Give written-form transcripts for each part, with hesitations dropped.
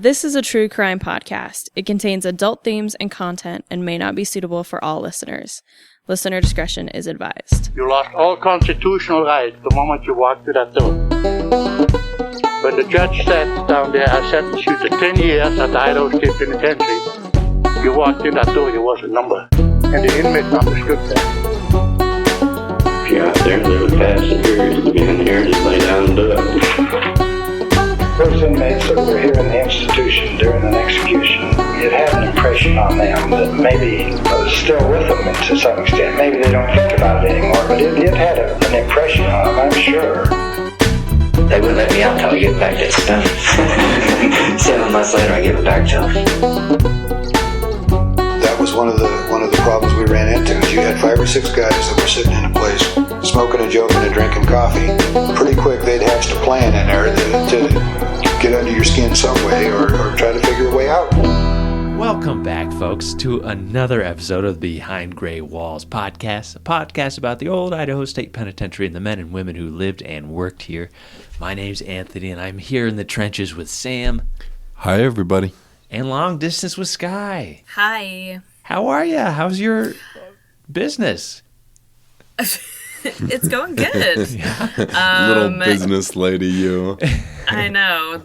This is a true crime podcast. It contains adult themes and content and may not be suitable for all listeners. Listener discretion is advised. You lost all constitutional rights the moment you walked through that door. When the judge sat down there, I sentenced you to 10 years at the Idaho State Penitentiary. You walked in that door, you was a number. And the inmates understood that. If you're out there, there would pass the period to be in here, just lay down and do it. Those inmates that were here in the institution during an execution, it had an impression on them that maybe was still with them to some extent. Maybe they don't think about it anymore, but it had an impression on them, I'm sure. They wouldn't let me out until I get back to stuff. 7 months later, I give it back to them. That was one of the problems we ran into. Is you had 5 or 6 guys that were sitting in a place, smoking and joking and drinking coffee. Pretty quick, they'd hatched a plan in there to get under your skin some way or try to figure a way out. Welcome back, folks, to another episode of the Behind Gray Walls podcast, a podcast about the old Idaho State Penitentiary and the men and women who lived and worked here. My name's Anthony, and I'm here in the trenches with Sam. Hi, everybody. And long distance with Skye. Hi. How are you? How's your business? It's going good. Little business lady, you. I know.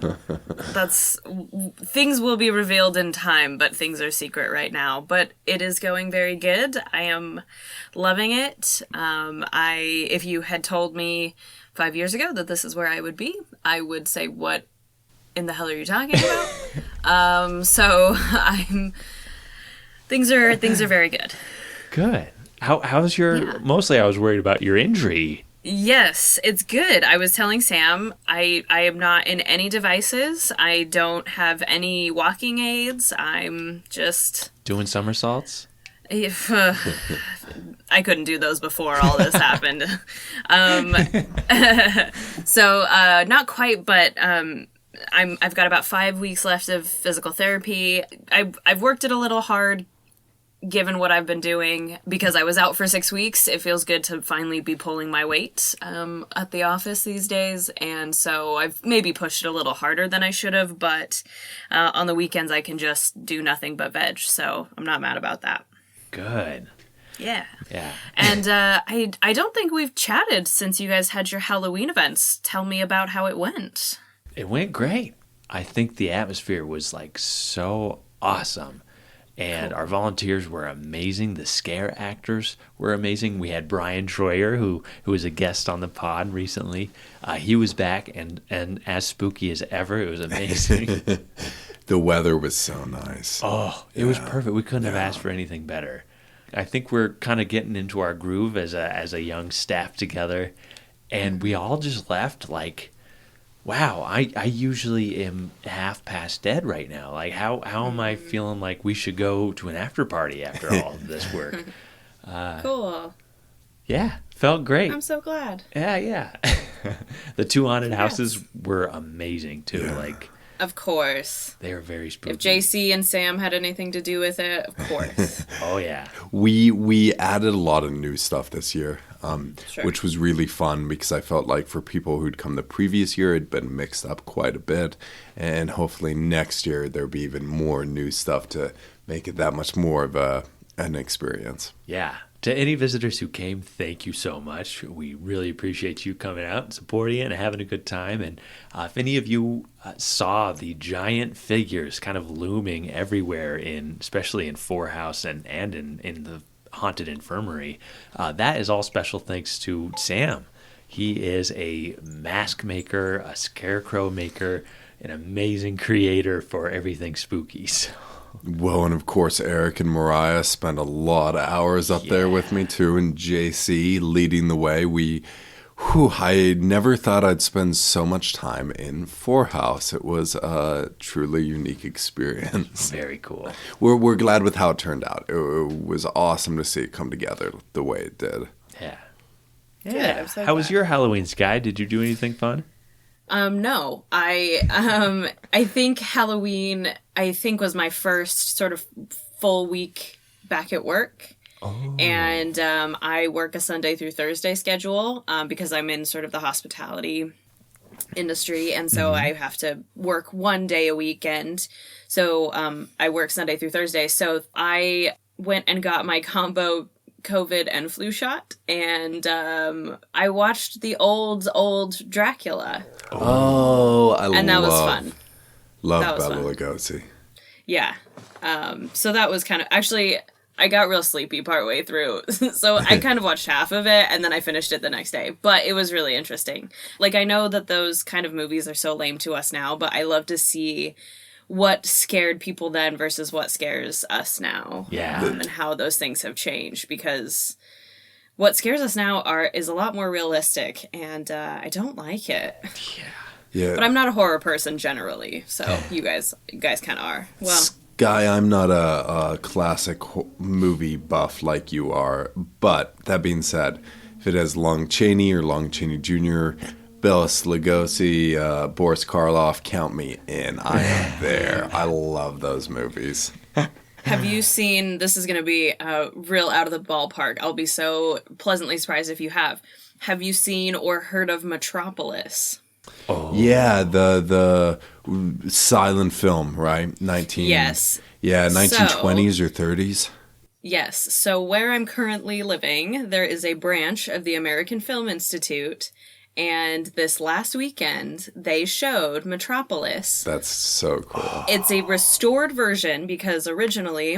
Things will be revealed in time, but things are secret right now. But it is going very good. I am loving it. If you had told me 5 years ago that this is where I would be, I would say, what in the hell are you talking about? Things are very good. Good. How's your... Mostly I was worried about your injury. Yes, it's good. I was telling Sam, I am not in any devices. I don't have any walking aids. I'm just... Doing somersaults? I couldn't do those before all this happened. Not quite, but I've got about 5 weeks left of physical therapy. I've worked it a little hard, given what I've been doing, because I was out for 6 weeks. It feels good to finally be pulling my weight at the office these days, and so I've maybe pushed it a little harder than I should have, but on the weekends I can just do nothing but veg, so I'm not mad about that. Good. Yeah. Yeah. And I don't think we've chatted since you guys had your Halloween events. Tell me about how it went. It went great. I think the atmosphere was so awesome. And Our volunteers were amazing. The scare actors were amazing. We had Brian Troyer, who was a guest on the pod recently. He was back and as spooky as ever. It was amazing. The weather was so nice. Oh, it was perfect. We couldn't have asked for anything better. I think we're kind of getting into our groove as a young staff together. And we all just left wow, I usually am half past dead right now. How am I feeling like we should go to an after party after all of this work? Cool. Yeah, felt great. I'm so glad. Yeah. The 2 haunted houses were amazing, too. Yeah. Of course. They were very spooky. If JC and Sam had anything to do with it, of course. Oh, yeah. We added a lot of new stuff this year, Sure. which was really fun because I felt like for people who'd come the previous year, it'd been mixed up quite a bit. And hopefully next year there'll be even more new stuff to make it that much more of an experience. Yeah. To any visitors who came, thank you so much. We really appreciate you coming out and supporting it and having a good time. And if any of you saw the giant figures kind of looming everywhere, especially in Four House and in the Haunted Infirmary, that is all special thanks to Sam. He is a mask maker, a scarecrow maker, an amazing creator for everything spooky. So. Well, and of course, Eric and Mariah spent a lot of hours up there with me, too, and JC leading the way. I never thought I'd spend so much time in Four House. It was a truly unique experience. Very cool. We're glad with how it turned out. It was awesome to see it come together the way it did. Yeah. Good, Yeah. I'm so How was glad. your Halloween, Skye? Did you do anything fun? No. I think Halloween, was my first sort of full week back at work. Oh. And I work a Sunday through Thursday schedule because I'm in sort of the hospitality industry, and so I have to work 1 day a weekend. So I work Sunday through Thursday. So I went and got my combo COVID and flu shot, and I watched the old Dracula. And that was fun. Love Bela Lugosi. Yeah. So that was kind of, actually, I got real sleepy partway through. So I kind of watched half of it, and then I finished it the next day. But it was really interesting. Like, I know that those kind of movies are so lame to us now, but I love to see what scared people then versus what scares us now. Yeah. And how those things have changed, because what scares us now is a lot more realistic, and I don't like it. Yeah. But I'm not a horror person generally, so you guys kind of are. Well, Skye, I'm not a classic movie buff like you are, but that being said, if it has Lon Chaney or Lon Chaney Jr., Bela Lugosi, Boris Karloff, count me in. I am there. I love those movies. have you seen, this is going to be real out of the ballpark, I'll be so pleasantly surprised if you have. Have you seen or heard of Metropolis? Yeah, the silent film, right? Yes. Yeah, 1920s or 30s. Yes. So where I'm currently living, there is a branch of the American Film Institute, and this last weekend, they showed Metropolis. That's so cool. It's a restored version, because originally,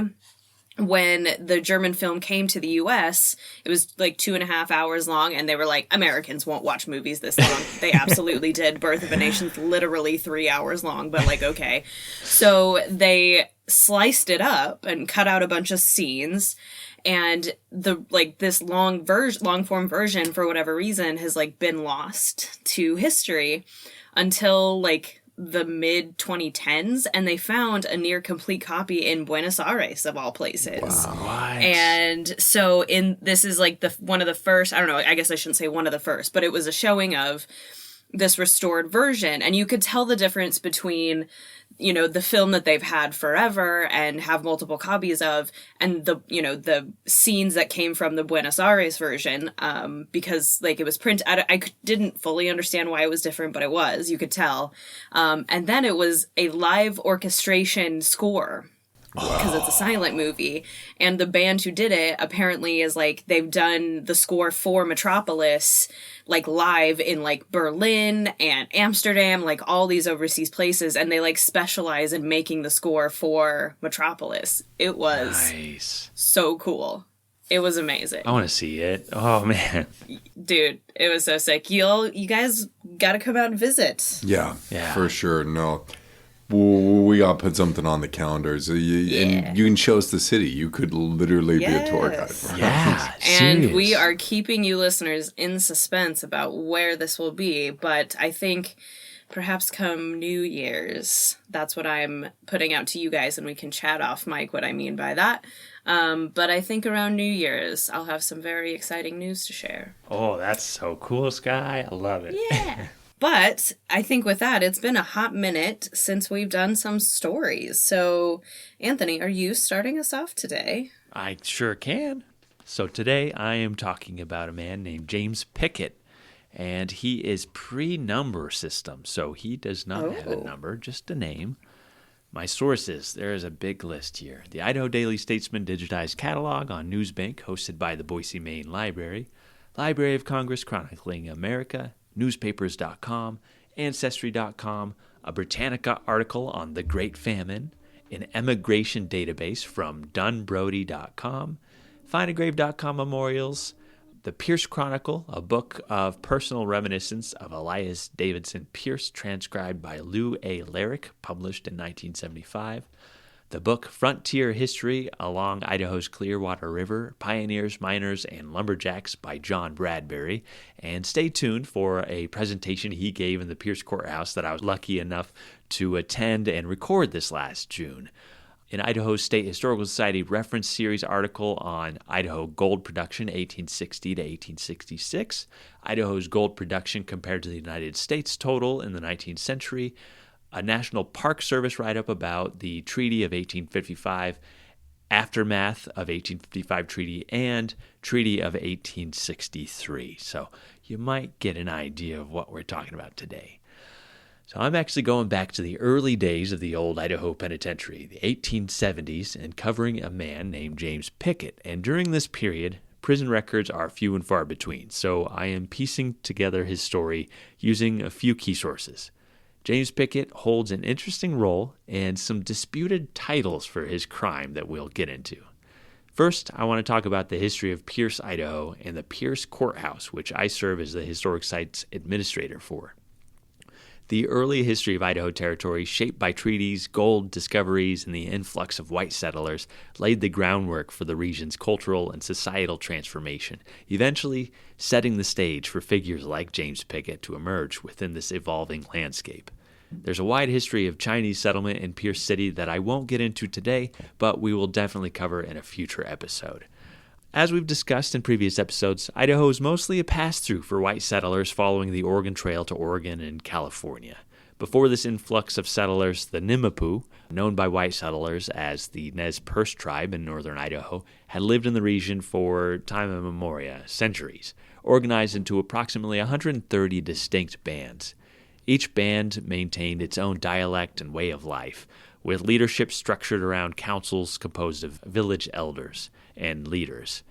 when the German film came to the U.S., it was like 2.5 hours long, and they were like, Americans won't watch movies this long. They absolutely did. Birth of a Nation's literally 3 hours long, but like, okay. So they sliced it up and cut out a bunch of scenes, and this long form version, for whatever reason, has like been lost to history until like the mid 2010s, and they found a near complete copy in Buenos Aires, of all places. Wow. And so this is like one of the first, I don't know, I guess I shouldn't say one of the first, but it was a showing of this restored version, and you could tell the difference between, you know, the film that they've had forever and have multiple copies of, and the scenes that came from the Buenos Aires version, because like it was printed. I didn't fully understand why it was different, but it was, you could tell. And then it was a live orchestration score, because it's a silent movie, and the band who did it apparently is like, they've done the score for Metropolis like live in like Berlin and Amsterdam, like all these overseas places, and they like specialize in making the score for Metropolis. It was nice. So cool. It was amazing. I want to see it. Oh man, dude, it was so sick. You guys got to come out and visit. Yeah, for sure. No, we got to put something on the calendars. And you can show us the city. You could literally be a tour guide for us. Yeah, and we are keeping you listeners in suspense about where this will be, but I think perhaps come New Year's, that's what I'm putting out to you guys, and we can chat off mic what I mean by that. But I think around New Year's, I'll have some very exciting news to share. Oh, that's so cool, Skye. I love it. Yeah. But I think with that, it's been a hot minute since we've done some stories. So, Anthony, are you starting us off today? I sure can. So today I am talking about a man named James Pickett, and he is pre-number system, so he does not have a number, just a name. My sources, there is a big list here. The Idaho Daily Statesman digitized catalog on Newsbank, hosted by the Boise, Maine Library, Library of Congress chronicling America, newspapers.com, ancestry.com, a Britannica article on the Great Famine, an emigration database from dunbrody.com, findagrave.com memorials, the Pierce Chronicle, a book of personal reminiscence of Elias Davidson Pierce, transcribed by Lou A. Larrick, published in 1975. The book Frontier History Along Idaho's Clearwater River, Pioneers, Miners, and Lumberjacks by John Bradbury. And stay tuned for a presentation he gave in the Pierce Courthouse that I was lucky enough to attend and record this last June. An Idaho State Historical Society reference series article on Idaho gold production 1860 to 1866, Idaho's gold production compared to the United States total in the 19th century, a National Park Service write-up about the Treaty of 1855, aftermath of 1855 treaty, and Treaty of 1863. So you might get an idea of what we're talking about today. So I'm actually going back to the early days of the old Idaho Penitentiary, the 1870s, and covering a man named James Pickett. And during this period, prison records are few and far between, so I am piecing together his story using a few key sources. James Pickett holds an interesting role and some disputed titles for his crime that we'll get into. First, I want to talk about the history of Pierce, Idaho, and the Pierce Courthouse, which I serve as the Historic Sites Administrator for. The early history of Idaho Territory, shaped by treaties, gold discoveries, and the influx of white settlers, laid the groundwork for the region's cultural and societal transformation, eventually setting the stage for figures like James Pickett to emerge within this evolving landscape. There's a wide history of Chinese settlement in Pierce City that I won't get into today, but we will definitely cover in a future episode. As we've discussed in previous episodes, Idaho is mostly a pass-through for white settlers following the Oregon Trail to Oregon and California. Before this influx of settlers, the Nimiipuu, known by white settlers as the Nez Perce tribe in northern Idaho, had lived in the region for time immemorial, centuries, organized into approximately 130 distinct bands. Each band maintained its own dialect and way of life, with leadership structured around councils composed of village elders and leaders.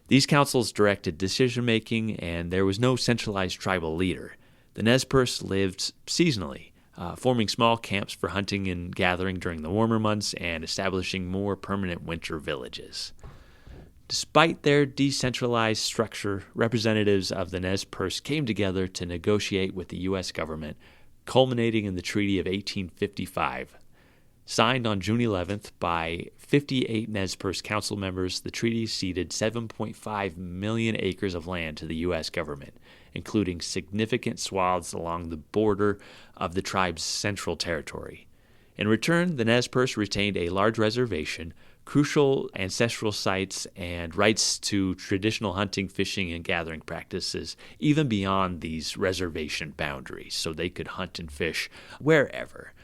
These councils directed decision-making, and there was no centralized tribal leader. The Nez Perce lived seasonally, forming small camps for hunting and gathering during the warmer months and establishing more permanent winter villages. Despite their decentralized structure, representatives of the Nez Perce came together to negotiate with the U.S. government, culminating in the Treaty of 1855. Signed on June 11th by 58 Nez Perce council members, the treaty ceded 7.5 million acres of land to the U.S. government, including significant swaths along the border of the tribe's central territory. In return, the Nez Perce retained a large reservation, crucial ancestral sites, and rights to traditional hunting, fishing, and gathering practices, even beyond these reservation boundaries, so they could hunt and fish wherever.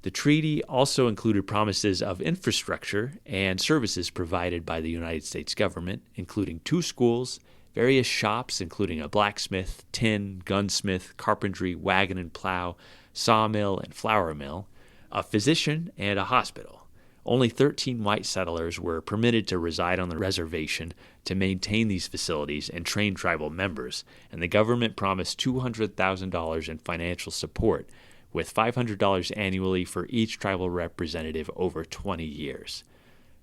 The treaty also included promises of infrastructure and services provided by the United States government, including 2 schools, various shops, including a blacksmith, tin, gunsmith, carpentry, wagon and plow, sawmill, and flour mill, a physician, and a hospital. Only 13 white settlers were permitted to reside on the reservation to maintain these facilities and train tribal members, and the government promised $200,000 in financial support, with $500 annually for each tribal representative over 20 years.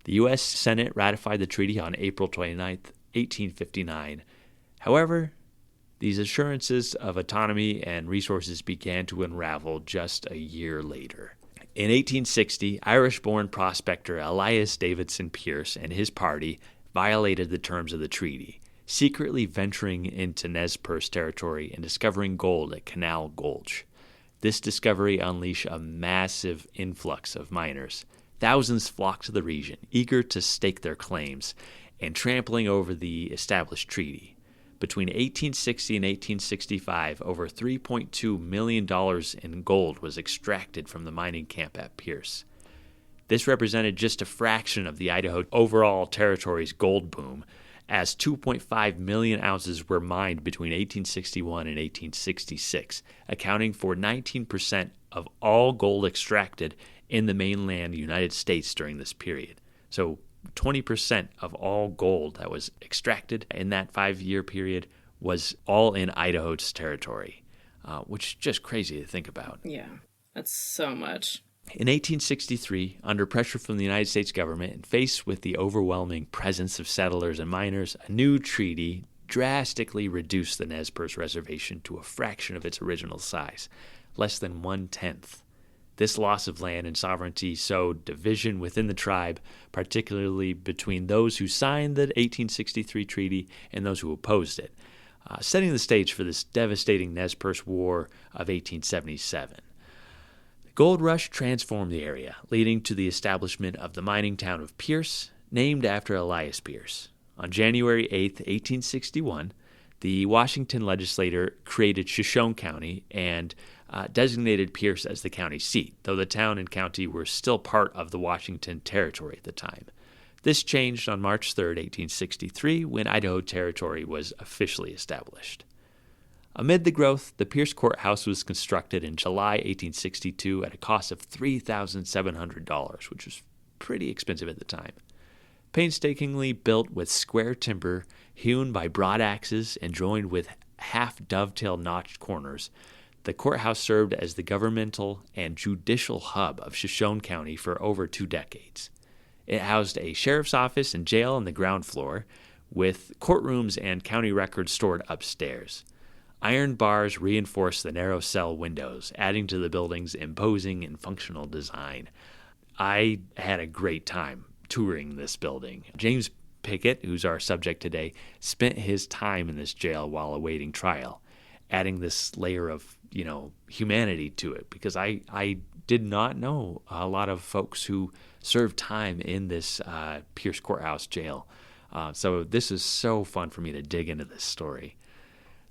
The U.S. Senate ratified the treaty on April 29, 1859. However, these assurances of autonomy and resources began to unravel just a year later. In 1860, Irish-born prospector Elias Davidson Pierce and his party violated the terms of the treaty, secretly venturing into Nez Perce territory and discovering gold at Canal Gulch. This discovery unleashed a massive influx of miners. Thousands flocked to the region, eager to stake their claims, and trampling over the established treaty. Between 1860 and 1865, over $3.2 million in gold was extracted from the mining camp at Pierce. This represented just a fraction of the Idaho overall territory's gold boom, as 2.5 million ounces were mined between 1861 and 1866, accounting for 19% of all gold extracted in the mainland United States during this period. So 20% of all gold that was extracted in that 5-year period was all in Idaho's territory, which is just crazy to think about. Yeah, that's so much. In 1863, under pressure from the United States government and faced with the overwhelming presence of settlers and miners, a new treaty drastically reduced the Nez Perce reservation to a fraction of its original size, less than 1/10. This loss of land and sovereignty sowed division within the tribe, particularly between those who signed the 1863 treaty and those who opposed it, setting the stage for this devastating Nez Perce War of 1877. The gold rush transformed the area, leading to the establishment of the mining town of Pierce, named after Elias Pierce. On January 8, 1861, the Washington legislature created Shoshone County and designated Pierce as the county seat, though the town and county were still part of the Washington Territory at the time. This changed on March 3, 1863, when Idaho Territory was officially established. Amid the growth, the Pierce Courthouse was constructed in July 1862 at a cost of $3,700, which was pretty expensive at the time. Painstakingly built with square timber, hewn by broad axes and joined with half-dovetail notched corners, the courthouse served as the governmental and judicial hub of Shoshone County for over 2 decades. It housed a sheriff's office and jail on the ground floor, with courtrooms and county records stored upstairs. Iron bars reinforced the narrow cell windows, adding to the building's imposing and functional design. I had a great time touring this building. James Pickett, who's our subject today, spent his time in this jail while awaiting trial, adding this layer of, humanity to it, because I did not know a lot of folks who served time in this Pierce Courthouse jail. So this is so fun for me to dig into this story.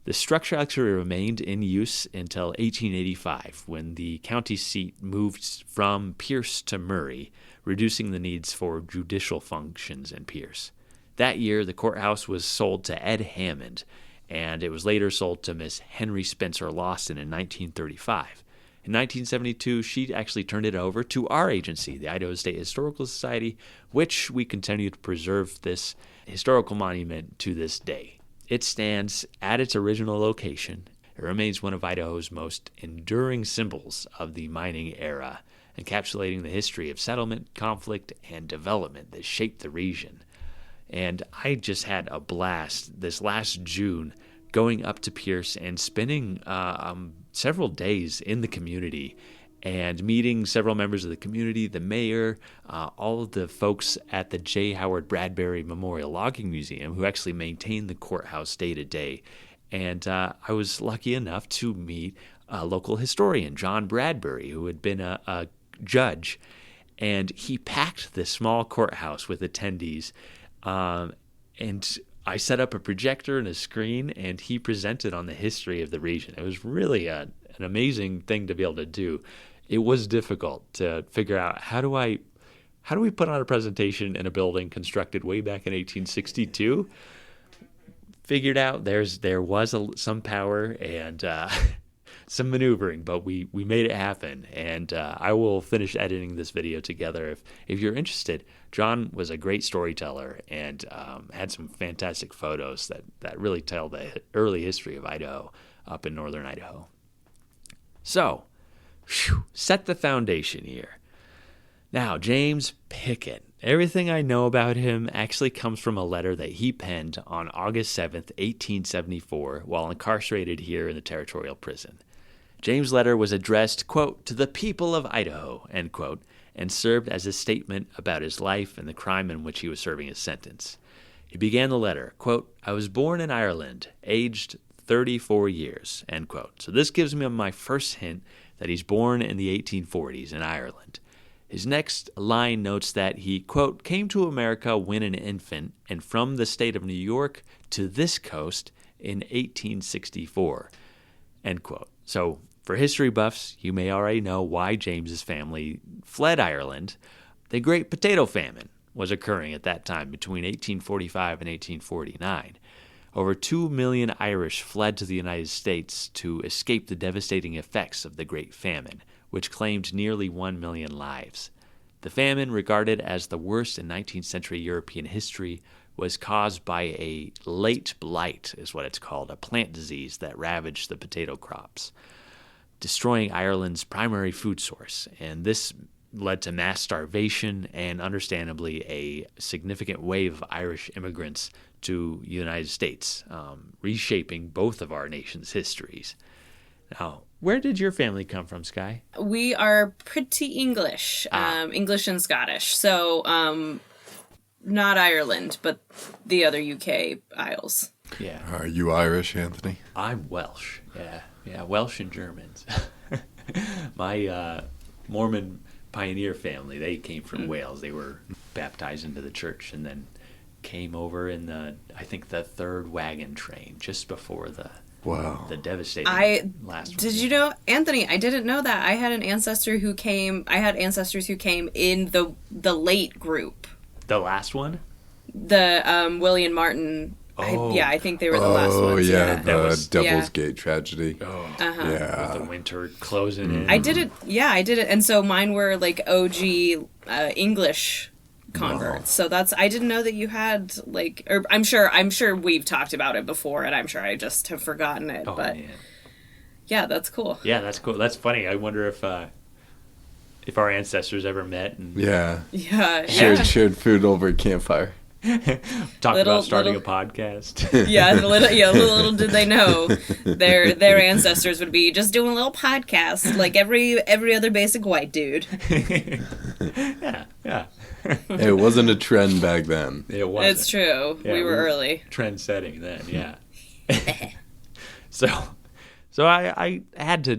The structure actually remained in use until 1885, when the county seat moved from Pierce to Murray, reducing the needs for judicial functions in Pierce. That year, the courthouse was sold to Ed Hammond, and it was later sold to Miss Henry Spencer Lawson in 1935. In 1972, she actually turned it over to our agency, the Idaho State Historical Society, which we continue to preserve this historical monument to this day. It stands at its original location. It remains one of Idaho's most enduring symbols of the mining era, encapsulating the history of settlement, conflict, and development that shaped the region. And I just had a blast this last June going up to Pierce and spending several days in the community and meeting several members of the community, the mayor, all of the folks at the J. Howard Bradbury Memorial Logging Museum who actually maintain the courthouse day to day. And I was lucky enough to meet a local historian, John Bradbury, who had been a judge. And he packed this small courthouse with attendees. And I set up a projector and a screen, and he presented on the history of the region. It was really an amazing thing to be able to do. It was difficult to figure out how do we put on a presentation in a building constructed way back in 1862. Figured out there was some power and some maneuvering, but we made it happen. And I will finish editing this video together. If you're interested, John was a great storyteller and had some fantastic photos that really tell the early history of Idaho up in northern Idaho. So, set the foundation here. Now, James Pickett. Everything I know about him actually comes from a letter that he penned on August 7th, 1874, while incarcerated here in the Territorial prison. James' letter was addressed, quote, to the people of Idaho, end quote, and served as a statement about his life and the crime in which he was serving his sentence. He began the letter, quote, I was born in Ireland, aged 34 years, end quote. So this gives me my first hint that he's born in the 1840s in Ireland. His next line notes that he, quote, came to America when an infant and from the state of New York to this coast in 1864, end quote. So for history buffs, you may already know why James's family fled Ireland. The Great Potato Famine was occurring at that time between 1845 and 1849. Over 2 million Irish fled to the United States to escape the devastating effects of the Great Famine, which claimed nearly 1 million lives. The famine, regarded as the worst in 19th century European history, was caused by a late blight, is what it's called, a plant disease that ravaged the potato crops, destroying Ireland's primary food source. And this led to mass starvation and, understandably, a significant wave of Irish immigrants to the United States, reshaping both of our nation's histories. Now, where did your family come from, Skye? We are pretty English, English and Scottish. So, not Ireland, but the other UK Isles. Yeah. Are you Irish, Anthony? I'm Welsh. Yeah, Welsh and Germans. My Mormon pioneer family, they came from Wales. They were baptized into the church and then came over in the third wagon train just before the devastating last one. Did you know, Anthony, I didn't know that. I had ancestors who came in the late group. The last one? The William Martin I think they were the last ones. Oh, yeah, Yeah. the Devil's yeah. Gate tragedy. Oh, Yeah. with the winter closing in. I did it. Yeah, I did it. And so mine were like OG English converts. So I didn't know that you had like, or I'm sure we've talked about it before, and I'm sure I just have forgotten it. Oh, but man. yeah, that's cool. Yeah, that's cool. That's funny. I wonder if our ancestors ever met and Yeah. Yeah, Shared food over a campfire. talked about starting a podcast. Yeah, little did they know their ancestors would be just doing a little podcast like every other basic white dude. Yeah. It wasn't a trend back then. It was. It's true. Yeah, we were early. Trend setting then, yeah. So I had to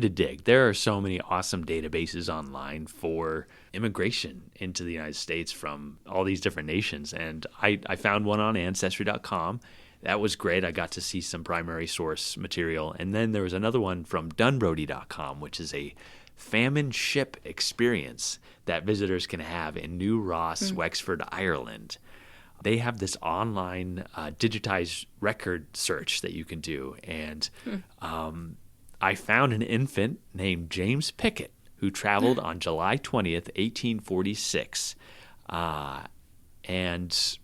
dig. There are so many awesome databases online for immigration into the United States from all these different nations, and I found one on Ancestry.com. That was great. I got to see some primary source material, and then there was another one from Dunbrody.com, which is a famine ship experience that visitors can have in New Ross, Wexford, Ireland. They have this online digitized record search that you can do. And I found an infant named James Pickett who traveled on July 20th, 1846. And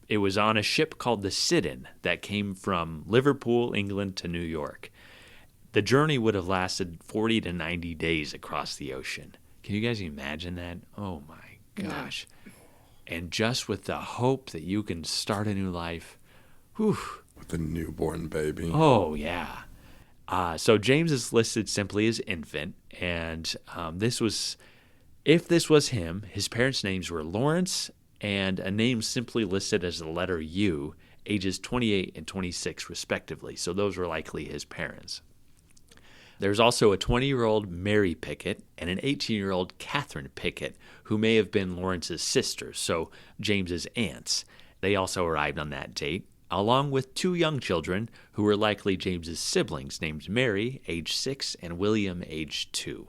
it was on a ship called the Siddon that came from Liverpool, England to New York. The journey would have lasted 40 to 90 days across the ocean. Can you guys imagine that? Oh, my gosh. No. And just with the hope that you can start a new life. Whew. With a newborn baby. Oh, yeah. So James is listed simply as infant. And if this was him, his parents' names were Lawrence and a name simply listed as the letter U, ages 28 and 26 respectively. So those were likely his parents. There's also a 20-year-old Mary Pickett and an 18-year-old Catherine Pickett, who may have been Lawrence's sisters, so James's aunts. They also arrived on that date, along with two young children who were likely James's siblings, named Mary, age 6, and William, age 2.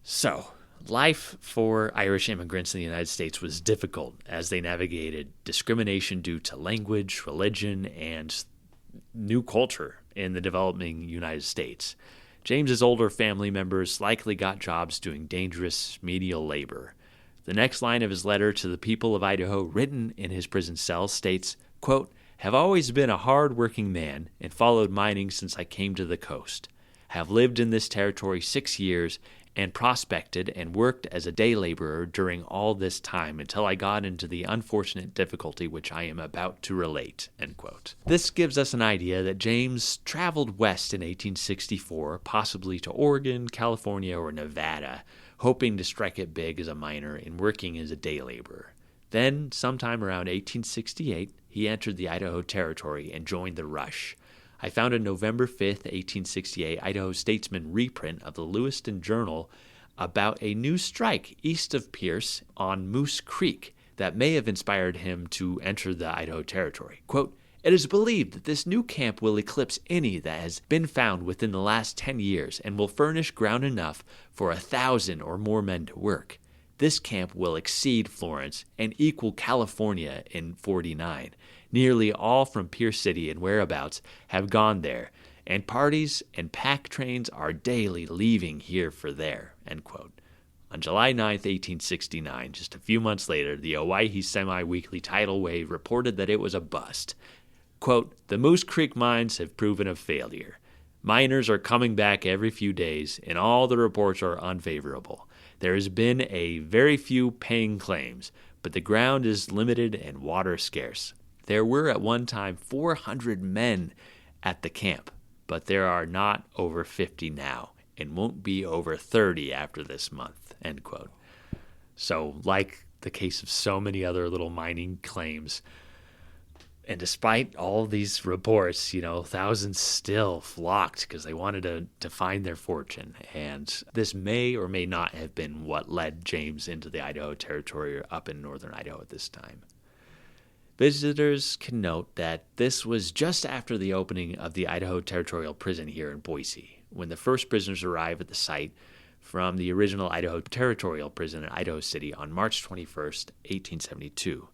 So, life for Irish immigrants in the United States was difficult as they navigated discrimination due to language, religion, and new culture in the developing United States. James's older family members likely got jobs doing dangerous menial labor. The next line of his letter to the people of Idaho, written in his prison cell, states, quote, "Have always been a hard-working man and followed mining since I came to the coast. Have lived in this territory 6 years and prospected and worked as a day laborer during all this time until I got into the unfortunate difficulty which I am about to relate." End quote. This gives us an idea that James traveled west in 1864, possibly to Oregon, California, or Nevada, hoping to strike it big as a miner and working as a day laborer. Then, sometime around 1868, he entered the Idaho Territory and joined the Rush. I found a November 5th, 1868 Idaho Statesman reprint of the Lewiston Journal about a new strike east of Pierce on Moose Creek that may have inspired him to enter the Idaho Territory. Quote, "It is believed that this new camp will eclipse any that has been found within the last 10 years and will furnish ground enough for 1,000 or more men to work. This camp will exceed Florence and equal California in 49. Nearly all from Pierce City and whereabouts have gone there, and parties and pack trains are daily leaving here for there." End quote. On July 9th, 1869, just a few months later, the Owyhee Semi-Weekly Tidal Wave reported that it was a bust. Quote, "The Moose Creek mines have proven a failure. Miners are coming back every few days, and all the reports are unfavorable. There has been a very few paying claims, but the ground is limited and water scarce. There were at one time 400 men at the camp, but there are not over 50 now, and won't be over 30 after this month." End quote. So, like the case of so many other little mining claims, and despite all these reports, thousands still flocked because they wanted to find their fortune. And this may or may not have been what led James into the Idaho Territory up in northern Idaho at this time. Visitors can note that this was just after the opening of the Idaho Territorial Prison here in Boise, when the first prisoners arrived at the site from the original Idaho Territorial Prison in Idaho City on March 21st, 1872.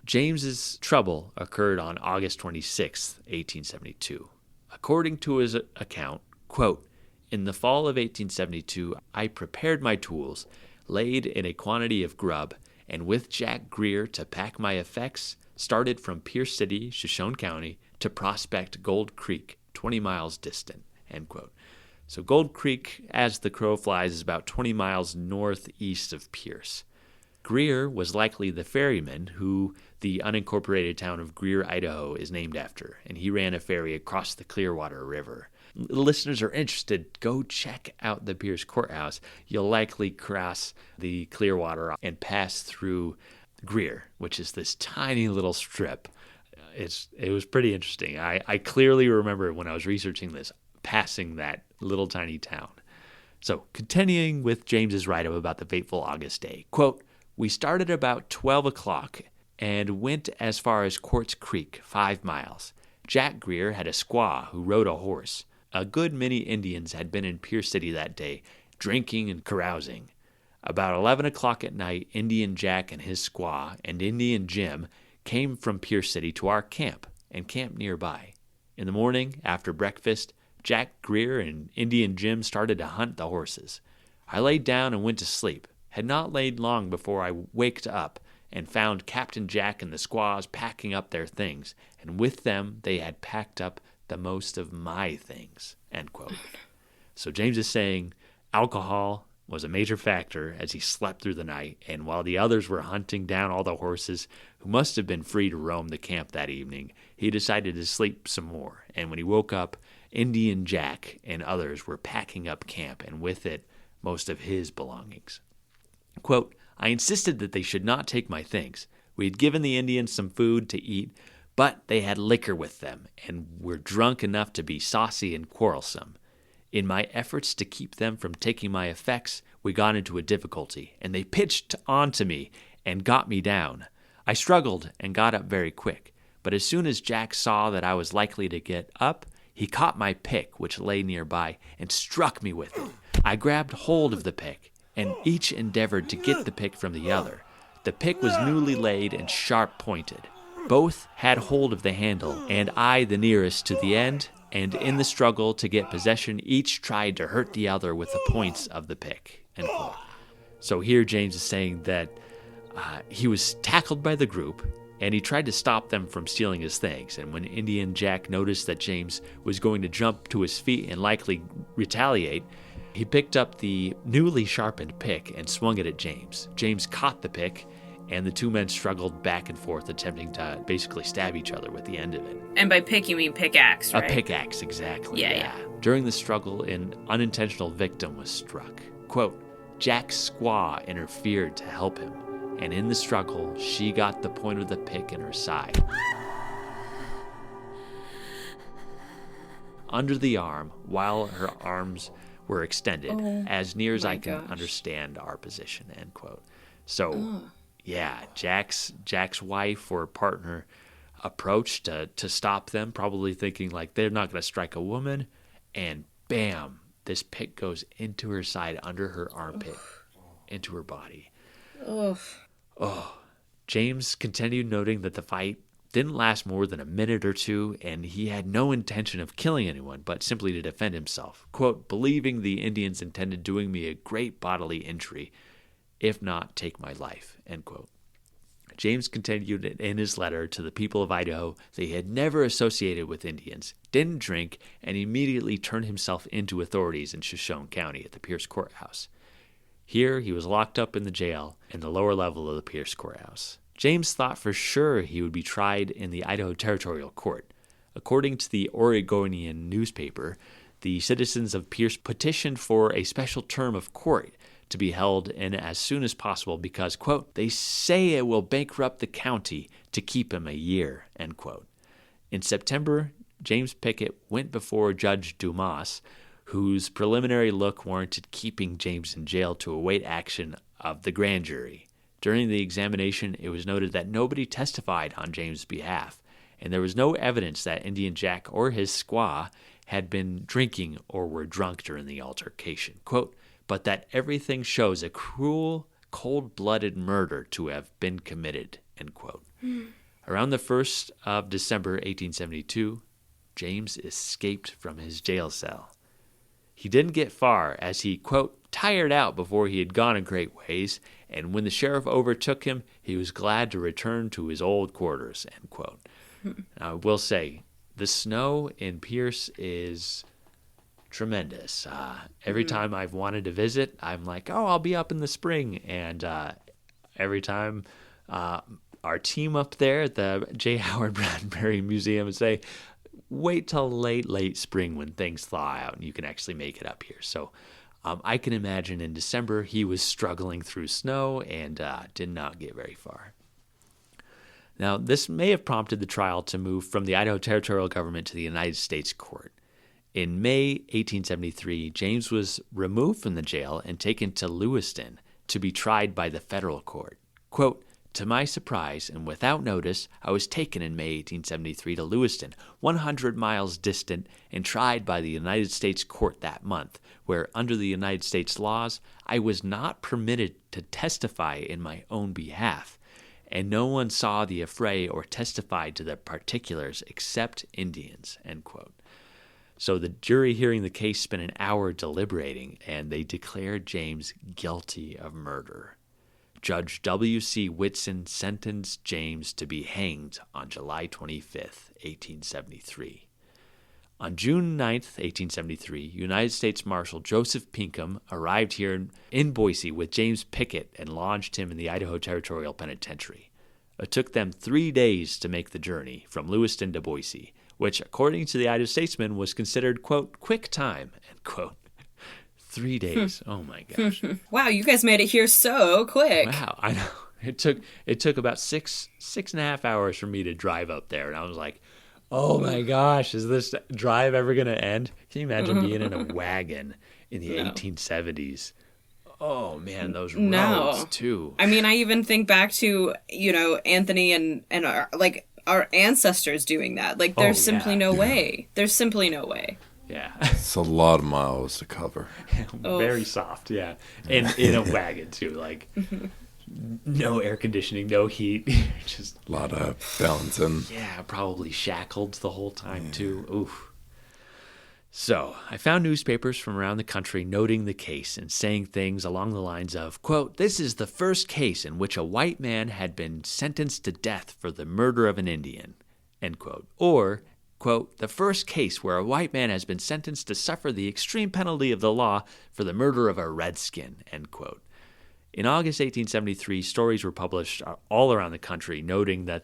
James's trouble occurred on August 26, 1872. According to his account, quote, "In the fall of 1872, I prepared my tools, laid in a quantity of grub, and with Jack Greer to pack my effects, started from Pierce City, Shoshone County, to prospect Gold Creek, 20 miles distant," end quote. So Gold Creek, as the crow flies, is about 20 miles northeast of Pierce. Greer was likely the ferryman who the unincorporated town of Greer, Idaho, is named after, and he ran a ferry across the Clearwater River. Listeners are interested, go check out the Pierce Courthouse. You'll likely cross the Clearwater and pass through Greer, which is this tiny little strip. It was pretty interesting. I clearly remember when I was researching this, passing that little tiny town. So, continuing with James's write-up about the fateful August day, quote, "We started about 12 o'clock and went as far as Quartz Creek, 5 miles. Jack Greer had a squaw who rode a horse. A good many Indians had been in Pierce City that day, drinking and carousing. About 11 o'clock at night, Indian Jack and his squaw and Indian Jim came from Pierce City to our camp and camped nearby. In the morning, after breakfast, Jack Greer and Indian Jim started to hunt the horses. I laid down and went to sleep. Had not laid long before I waked up and found Captain Jack and the squaws packing up their things, and with them they had packed up the most of my things," end quote. So James is saying alcohol was a major factor as he slept through the night, and while the others were hunting down all the horses who must have been free to roam the camp that evening, he decided to sleep some more, and when he woke up, Indian Jack and others were packing up camp, and with it, most of his belongings. Quote, "I insisted that they should not take my things. We had given the Indians some food to eat, but they had liquor with them, and were drunk enough to be saucy and quarrelsome. In my efforts to keep them from taking my effects, we got into a difficulty, and they pitched onto me and got me down. I struggled and got up very quick, but as soon as Jack saw that I was likely to get up, he caught my pick, which lay nearby, and struck me with it. I grabbed hold of the pick, and each endeavored to get the pick from the other. The pick was newly laid and sharp-pointed. Both had hold of the handle, and I the nearest to the end, and in the struggle to get possession, each tried to hurt the other with the points of the pick," end quote. So here James is saying that he was tackled by the group, and he tried to stop them from stealing his things. And when Indian Jack noticed that James was going to jump to his feet and likely retaliate, he picked up the newly sharpened pick and swung it at James. James caught the pick, and the two men struggled back and forth, attempting to basically stab each other with the end of it. And by pick, you mean pickaxe, right? A pickaxe, exactly. Yeah. During the struggle, an unintentional victim was struck. Quote, "Jack's squaw interfered to help him, and in the struggle, she got the point of the pick in her side. Under the arm, while her arms were extended, as near as I can understand our position," end quote. So, Jack's wife or partner approached to stop them, probably thinking like they're not going to strike a woman, and bam, this pick goes into her side, under her armpit, into her body. James continued, noting that the fight didn't last more than a minute or two, and he had no intention of killing anyone, but simply to defend himself. Quote, "Believing the Indians intended doing me a great bodily injury, if not take my life," end quote. James continued in his letter to the people of Idaho that he had never associated with Indians, didn't drink, and immediately turned himself into authorities in Shoshone County at the Pierce Courthouse. Here, he was locked up in the jail in the lower level of the Pierce Courthouse. James thought for sure he would be tried in the Idaho Territorial Court. According to the Oregonian newspaper, the citizens of Pierce petitioned for a special term of court to be held in as soon as possible because, quote, "they say it will bankrupt the county to keep him a year," end quote. In September, James Pickett went before Judge Dumas, whose preliminary look warranted keeping James in jail to await action of the grand jury. During the examination, it was noted that nobody testified on James' behalf, and there was no evidence that Indian Jack or his squaw had been drinking or were drunk during the altercation. Quote, "but that everything shows a cruel, cold-blooded murder to have been committed," end quote. Around the 1st of December 1872, James escaped from his jail cell. He didn't get far as he, quote, tired out before he had gone a great ways, and when the sheriff overtook him, he was glad to return to his old quarters, end quote. Now, I will say, the snow in Pierce is tremendous. Every time I've wanted to visit, I'm like, oh, I'll be up in the spring. And every time our team up there at the J. Howard Bradbury Museum would say, wait till late spring when things thaw out and you can actually make it up here. So I can imagine in December he was struggling through snow and did not get very far. Now, this may have prompted the trial to move from the Idaho Territorial government to the United States court. In May 1873, James was removed from the jail and taken to Lewiston to be tried by the federal court. Quote, to my surprise and without notice, I was taken in May 1873 to Lewiston, 100 miles distant, and tried by the United States court that month, where under the United States laws, I was not permitted to testify in my own behalf, and no one saw the affray or testified to the particulars except Indians, end quote. So the jury hearing the case spent an hour deliberating, and they declared James guilty of murder. Judge W.C. Whitson sentenced James to be hanged on July 25th, 1873. On June 9th, 1873, United States Marshal Joseph Pinkham arrived here in Boise with James Pickett and lodged him in the Idaho Territorial Penitentiary. It took them 3 days to make the journey from Lewiston to Boise, which, according to the Idaho Statesman, was considered, quote, quick time, end quote. 3 days. Oh, my gosh. Wow, you guys made it here so quick. Wow, I know. It took about six and a half hours for me to drive up there, and I was like, oh, my gosh, is this drive ever going to end? Can you imagine being in a wagon in the 1870s? Oh, man, those roads, too. I mean, I even think back to, Anthony and our ancestors doing that. Like, there's simply no way. There's simply no way. Yeah. It's a lot of miles to cover. Very soft, yeah. And in a wagon, too. Like, no air conditioning, no heat. Just a lot of balancing. Yeah, probably shackled the whole time, too. Oof. So, I found newspapers from around the country noting the case and saying things along the lines of, quote, this is the first case in which a white man had been sentenced to death for the murder of an Indian, end quote. Or, quote, the first case where a white man has been sentenced to suffer the extreme penalty of the law for the murder of a redskin, end quote. In August 1873, stories were published all around the country noting that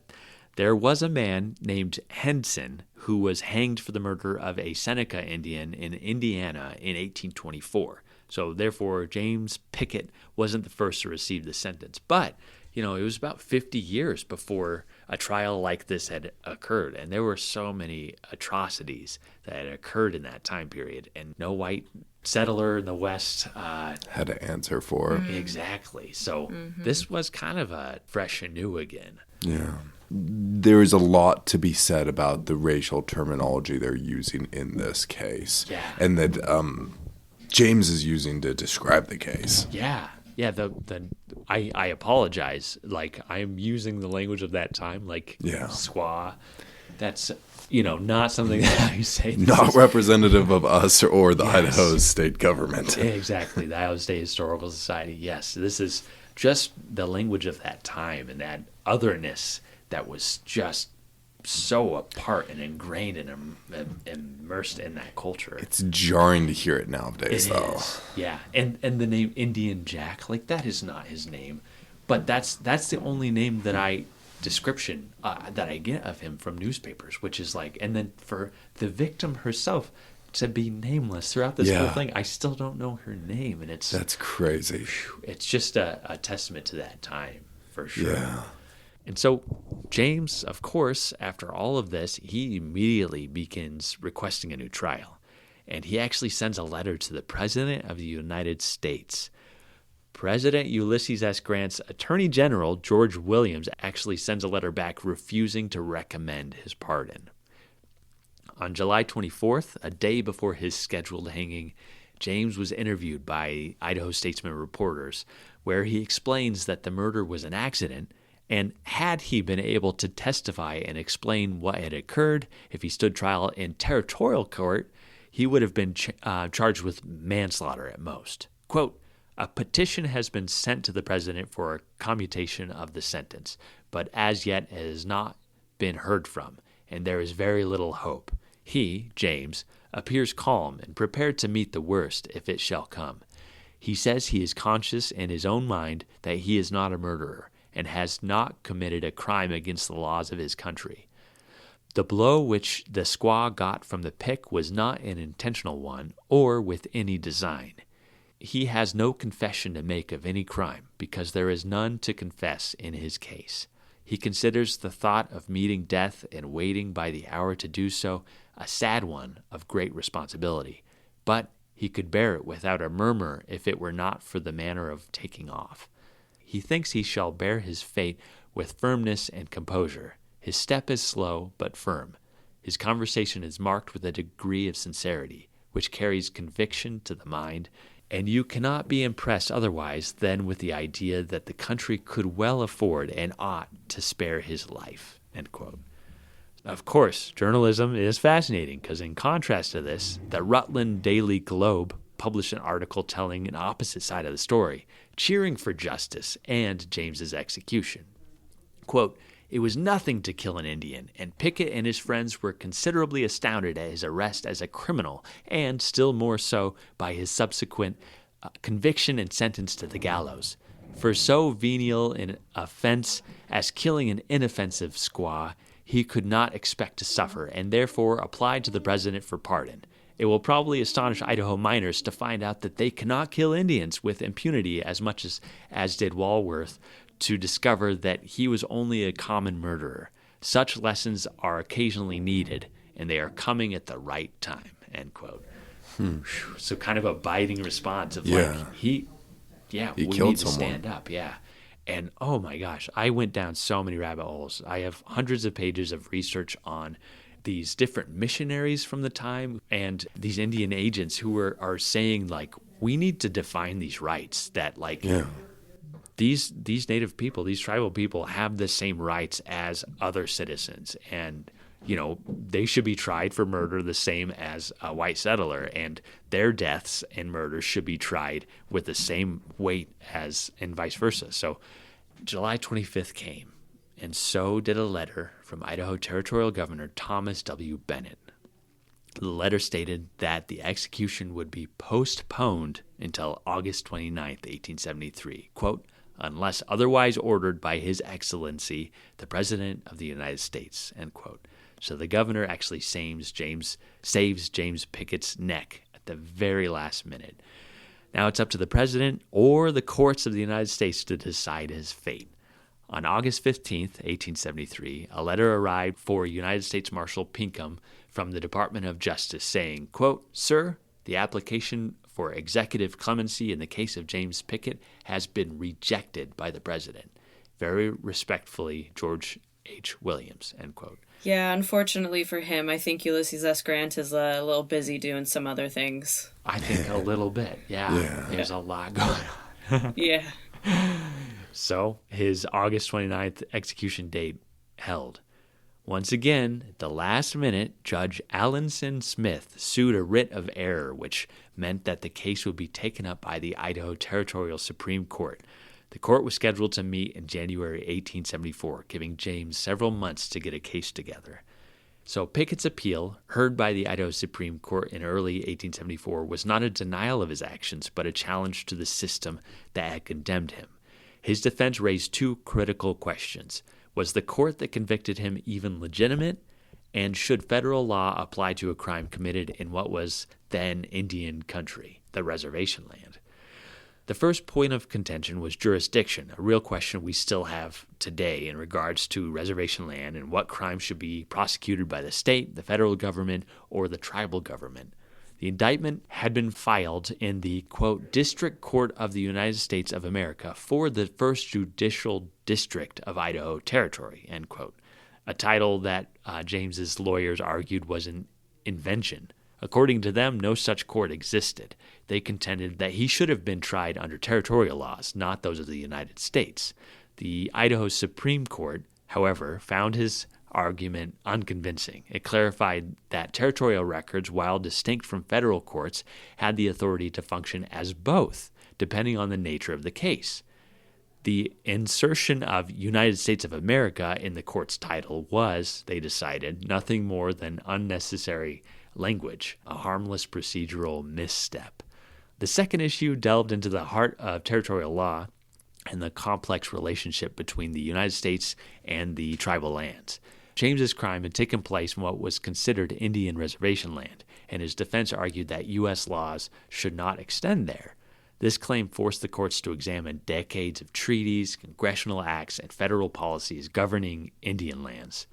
there was a man named Henson who was hanged for the murder of a Seneca Indian in Indiana in 1824. So therefore, James Pickett wasn't the first to receive the sentence. But, it was about 50 years before a trial like this had occurred. And there were so many atrocities that had occurred in that time period. And no white settler in the West had to answer for it. Exactly. So this was kind of a fresh and new again. Yeah. There is a lot to be said about the racial terminology they're using in this case. Yeah. And that James is using to describe the case. Yeah. Yeah, I apologize. Like, I'm using the language of that time, like squaw. That's, not something that I say. Not representative of us or the Idaho State government. Exactly, the Idaho State Historical Society. Yes, this is just the language of that time and that otherness that was just so apart and ingrained and immersed in that culture. It's jarring to hear it nowadays, though. Is. Yeah, and the name Indian Jack, like, that is not his name, but that's the only name that I get of him from newspapers, which is like, and then for the victim herself to be nameless throughout this whole thing, I still don't know her name, and that's crazy. It's just a testament to that time, for sure. Yeah. And so James, of course, after all of this, he immediately begins requesting a new trial. And he actually sends a letter to the President of the United States. President Ulysses S. Grant's Attorney General, George Williams, actually sends a letter back refusing to recommend his pardon. On July 24th, a day before his scheduled hanging, James was interviewed by Idaho Statesman reporters, where he explains that the murder was an accident And had he been able to testify and explain what had occurred, if he stood trial in territorial court, he would have been charged with manslaughter at most. Quote, "A petition has been sent to the president for a commutation of the sentence, but as yet it has not been heard from, and there is very little hope. He, James, appears calm and prepared to meet the worst if it shall come. He says he is conscious in his own mind that he is not a murderer and has not committed a crime against the laws of his country. The blow which the squaw got from the pick was not an intentional one or with any design. He has no confession to make of any crime because there is none to confess in his case. He considers the thought of meeting death and waiting by the hour to do so a sad one of great responsibility, but he could bear it without a murmur if it were not for the manner of taking off. He thinks he shall bear his fate with firmness and composure. His step is slow but firm. His conversation is marked with a degree of sincerity, which carries conviction to the mind, and you cannot be impressed otherwise than with the idea that the country could well afford and ought to spare his life." End quote. Of course, journalism is fascinating because in contrast to this, the Rutland Daily Globe published an article telling an opposite side of the story, cheering for justice and James's execution. Quote, "It was nothing to kill an Indian, and Pickett and his friends were considerably astounded at his arrest as a criminal, and still more so by his subsequent conviction and sentence to the gallows. For so venial an offense as killing an inoffensive squaw, he could not expect to suffer, and therefore applied to the president for pardon. It will probably astonish Idaho miners to find out that they cannot kill Indians with impunity as much as did Walworth, to discover that he was only a common murderer. Such lessons are occasionally needed, and they are coming at the right time." End quote. So kind of a biting response of like, we need to stand up. Yeah. And oh my gosh, I went down so many rabbit holes. I have hundreds of pages of research on these different missionaries from the time and these Indian agents who are saying like, we need to define these rights that like, these native people, these tribal people have the same rights as other citizens. And, you know, they should be tried for murder the same as a white settler, and their deaths and murders should be tried with the same weight as, and vice versa. So July 25th came, and so did a letter from Idaho Territorial Governor Thomas W. Bennett. The letter stated that the execution would be postponed until August 29th, 1873, quote, "unless otherwise ordered by His Excellency, the President of the United States," end quote. So the governor actually saves James Pickett's neck at the very last minute. Now it's up to the president or the courts of the United States to decide his fate. On August 15th, 1873, a letter arrived for United States Marshal Pinkham from the Department of Justice saying, quote, "Sir, the application for executive clemency in the case of James Pickett has been rejected by the president. Very respectfully, George H. Williams," end quote. Yeah, unfortunately for him, I think Ulysses S. Grant is a little busy doing some other things. I think a little bit, yeah. There's a lot going on. Yeah. So his August 29th execution date held. Once again, at the last minute, Judge Allinson Smith sued a writ of error, which meant that the case would be taken up by the Idaho Territorial Supreme Court. The court was scheduled to meet in January 1874, giving James several months to get a case together. So Pickett's appeal, heard by the Idaho Supreme Court in early 1874, was not a denial of his actions, but a challenge to the system that had condemned him. His defense raised two critical questions. Was the court that convicted him even legitimate? And should federal law apply to a crime committed in what was then Indian country, the reservation land? The first point of contention was jurisdiction, a real question we still have today in regards to reservation land and what crimes should be prosecuted by the state, the federal government, or the tribal government. The indictment had been filed in the, quote, District Court of the United States of America for the First Judicial District of Idaho Territory, end quote, a title that James's lawyers argued was an invention. According to them, no such court existed. They contended that he should have been tried under territorial laws, not those of the United States. The Idaho Supreme Court, however, found his argument unconvincing. It clarified that territorial records, while distinct from federal courts, had the authority to function as both, depending on the nature of the case. The insertion of United States of America in the court's title was, they decided, nothing more than unnecessary language, a harmless procedural misstep. The second issue delved into the heart of territorial law and the complex relationship between the United States and the tribal lands. James's crime had taken place in what was considered Indian reservation land, and his defense argued that U.S. laws should not extend there. This claim forced the courts to examine decades of treaties, congressional acts, and federal policies governing Indian lands.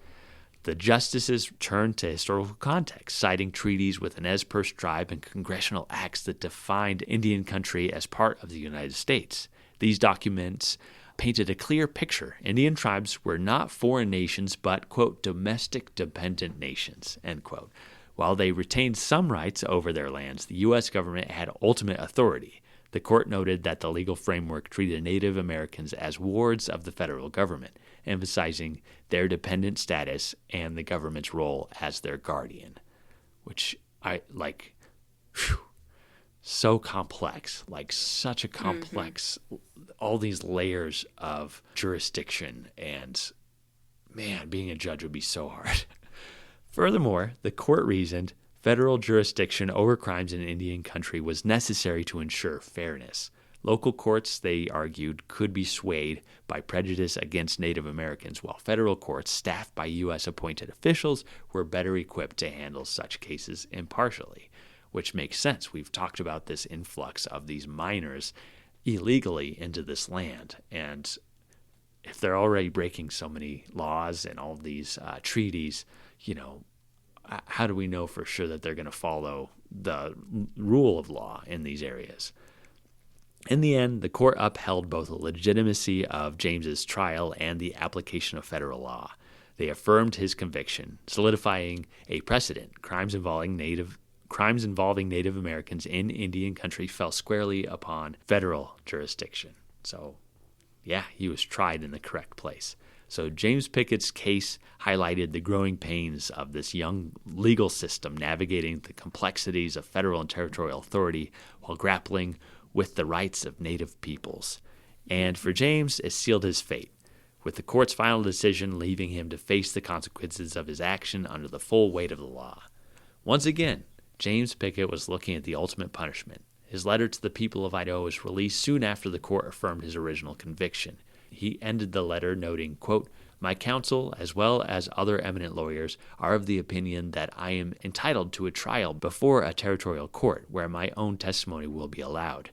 The justices turned to historical context, citing treaties with the Nez Perce tribe and congressional acts that defined Indian country as part of the United States. These documents painted a clear picture. Indian tribes were not foreign nations, but, quote, domestic dependent nations, end quote. While they retained some rights over their lands, the U.S. government had ultimate authority. The court noted that the legal framework treated Native Americans as wards of the federal government, emphasizing their dependent status and the government's role as their guardian, which I like. Whew, so complex, like such a complex, all these layers of jurisdiction, and man, being a judge would be so hard. Furthermore, the court reasoned federal jurisdiction over crimes in Indian country was necessary to ensure fairness. Local courts, they argued, could be swayed by prejudice against Native Americans, while federal courts, staffed by U.S. appointed officials, were better equipped to handle such cases impartially, which makes sense. We've talked about this influx of these miners illegally into this land, and if they're already breaking so many laws and all these treaties, how do we know for sure that they're going to follow the rule of law in these areas? In the end, the court upheld both the legitimacy of James's trial and the application of federal law. They affirmed his conviction, solidifying a precedent. Crimes involving Native Americans in Indian country fell squarely upon federal jurisdiction. So, yeah, he was tried in the correct place. So James Pickett's case highlighted the growing pains of this young legal system navigating the complexities of federal and territorial authority while grappling with the rights of Native peoples. And for James, it sealed his fate, with the court's final decision leaving him to face the consequences of his action under the full weight of the law. Once again, James Pickett was looking at the ultimate punishment. His letter to the people of Idaho was released soon after the court affirmed his original conviction. He ended the letter noting, quote, "My counsel, as well as other eminent lawyers, are of the opinion that I am entitled to a trial before a territorial court where my own testimony will be allowed.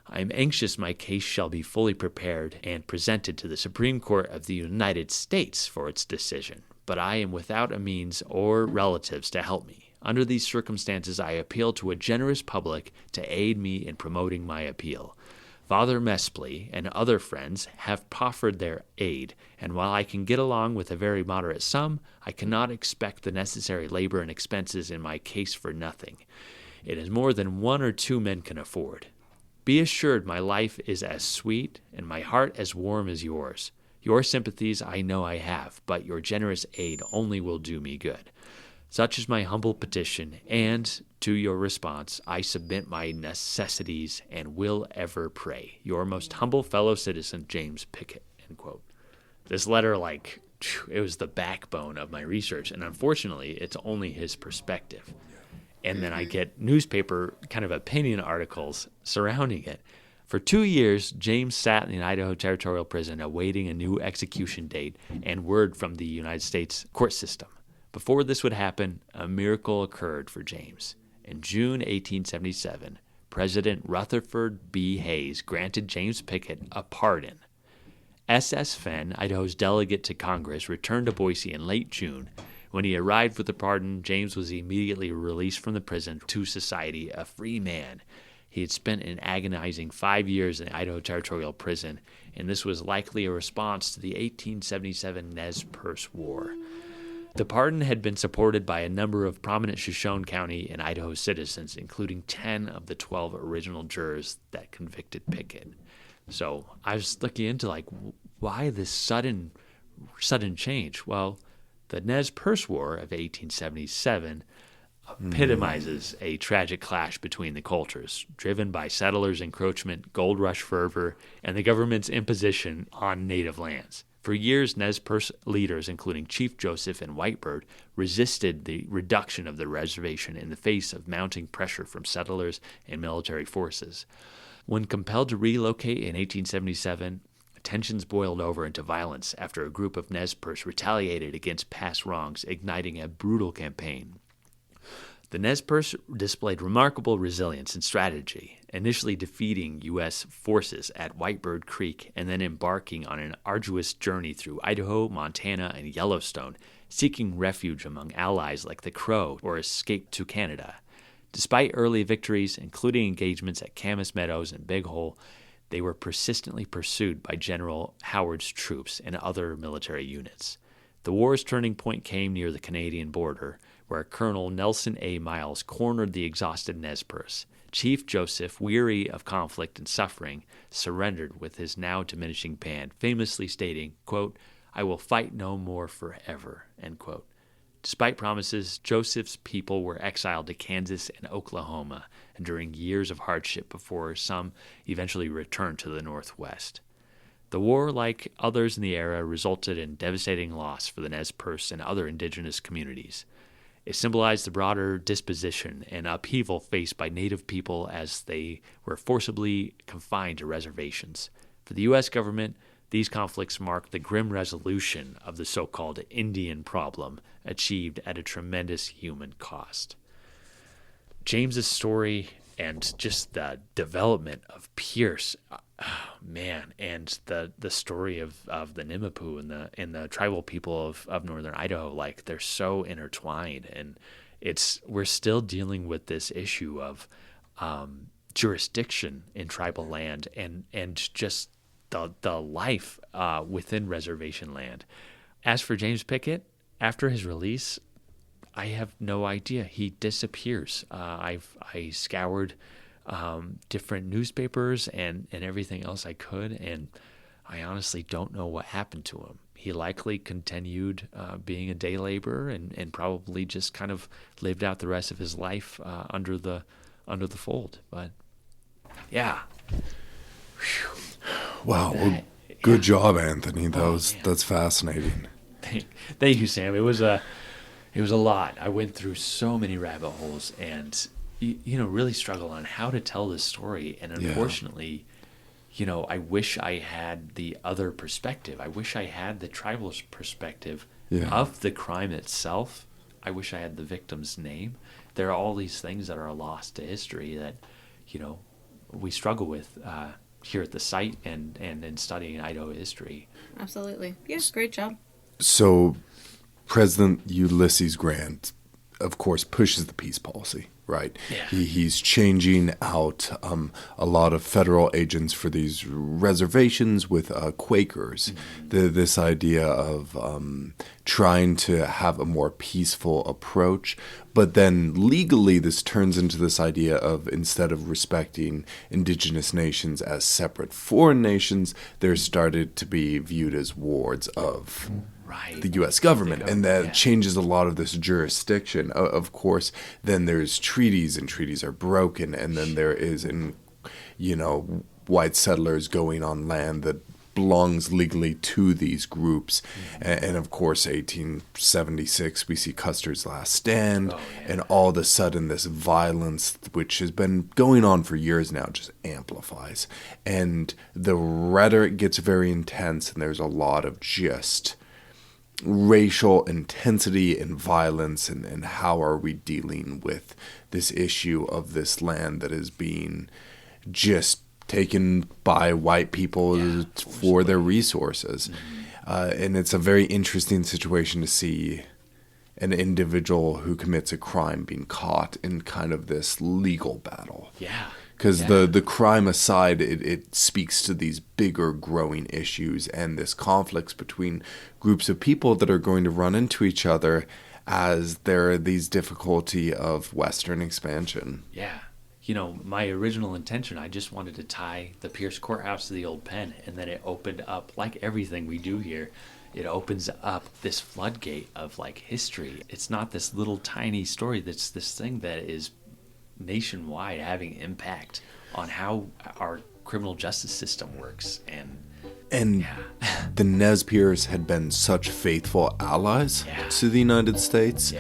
I am anxious my case shall be fully prepared and presented to the Supreme Court of the United States for its decision, but I am without a means or relatives to help me. Under these circumstances, I appeal to a generous public to aid me in promoting my appeal. Father Mespley and other friends have proffered their aid, and while I can get along with a very moderate sum, I cannot expect the necessary labor and expenses in my case for nothing. It is more than one or two men can afford. Be assured my life is as sweet and my heart as warm as yours. Your sympathies I know I have, but your generous aid only will do me good. Such is my humble petition, and to your response I submit my necessities and will ever pray. Your most humble fellow citizen, James Pickett," end quote. This letter, it was the backbone of my research, and unfortunately, it's only his perspective. And then I get newspaper kind of opinion articles surrounding it. For 2 years, James sat in the Idaho Territorial Prison awaiting a new execution date and word from the United States court system. Before this would happen, a miracle occurred for James. In June 1877, President Rutherford B. Hayes granted James Pickett a pardon. S.S. Fenn, Idaho's delegate to Congress, returned to Boise in late June. When he arrived with the pardon, James was immediately released from the prison to society, a free man. He had spent an agonizing 5 years in the Idaho Territorial Prison, and this was likely a response to the 1877 Nez Perce War. The pardon had been supported by a number of prominent Shoshone County and Idaho citizens, including 10 of the 12 original jurors that convicted Pickett. So I was looking into, Why this sudden change? Well, the Nez Perce War of 1877 epitomizes a tragic clash between the cultures, driven by settlers' encroachment, gold rush fervor, and the government's imposition on native lands. For years, Nez Perce leaders, including Chief Joseph and Whitebird, resisted the reduction of the reservation in the face of mounting pressure from settlers and military forces. When compelled to relocate in 1877, tensions boiled over into violence after a group of Nez Perce retaliated against past wrongs, igniting a brutal campaign. The Nez Perce displayed remarkable resilience and strategy, initially defeating U.S. forces at Whitebird Creek and then embarking on an arduous journey through Idaho, Montana, and Yellowstone, seeking refuge among allies like the Crow or escape to Canada. Despite early victories, including engagements at Camas Meadows and Big Hole, they were persistently pursued by General Howard's troops and other military units. The war's turning point came near the Canadian border, where Colonel Nelson A. Miles cornered the exhausted Nez Perce. Chief Joseph, weary of conflict and suffering, surrendered with his now diminishing band, famously stating, quote, "I will fight no more forever," end quote. Despite promises, Joseph's people were exiled to Kansas and Oklahoma, enduring years of hardship before some eventually returned to the Northwest. The war, like others in the era, resulted in devastating loss for the Nez Perce and other indigenous communities. It symbolized the broader disposition and upheaval faced by Native people as they were forcibly confined to reservations. For the U.S. government, these conflicts marked the grim resolution of the so-called Indian problem, achieved at a tremendous human cost. James's story and just the development of Pierce, and the story of the Nimiipuu and the tribal people of northern Idaho, like they're so intertwined, and we're still dealing with this issue of jurisdiction in tribal land and just the life within reservation land. As for James Pickett, after his release, I have no idea. He disappears. I scoured different newspapers and everything else I could, and I honestly don't know what happened to him. He likely continued being a day laborer and probably just kind of lived out the rest of his life under the fold. But yeah. Whew. Wow. Well, good job, Anthony. That's fascinating. Thank you, Sam. It was a lot. I went through so many rabbit holes and really struggle on how to tell this story. And unfortunately, I wish I had the other perspective. I wish I had the tribal perspective of the crime itself. I wish I had the victim's name. There are all these things that are lost to history that, we struggle with here at the site and in studying Idaho history. Absolutely. Yes, great job. So President Ulysses Grant, of course, pushes the peace policy, right? Yeah. He's changing out a lot of federal agents for these reservations with Quakers. Mm-hmm. This idea of trying to have a more peaceful approach. But then legally, this turns into this idea of, instead of respecting indigenous nations as separate foreign nations, they're started to be viewed as wards of the U.S. government, and that changes a lot of this jurisdiction. Of course, then there's treaties, and treaties are broken, and then there is, white settlers going on land that belongs legally to these groups. And of course, 1876, we see Custer's Last Stand, and all of a sudden this violence, which has been going on for years now, just amplifies. And the rhetoric gets very intense, and there's a lot of just racial intensity and violence, and how are we dealing with this issue of this land that is being just taken by white people for their resources. And it's a very interesting situation to see an individual who commits a crime being caught in kind of this legal battle. Because the crime aside, it speaks to these bigger growing issues and this conflicts between groups of people that are going to run into each other as there are these difficulty of Western expansion. my original intention, I just wanted to tie the Pierce Courthouse to the old pen, and then it opened up, like everything we do here, it opens up this floodgate of like history. It's not this little tiny story, that's this thing that is nationwide, having impact on how our criminal justice system works. And the Nez Perce had been such faithful allies to the United States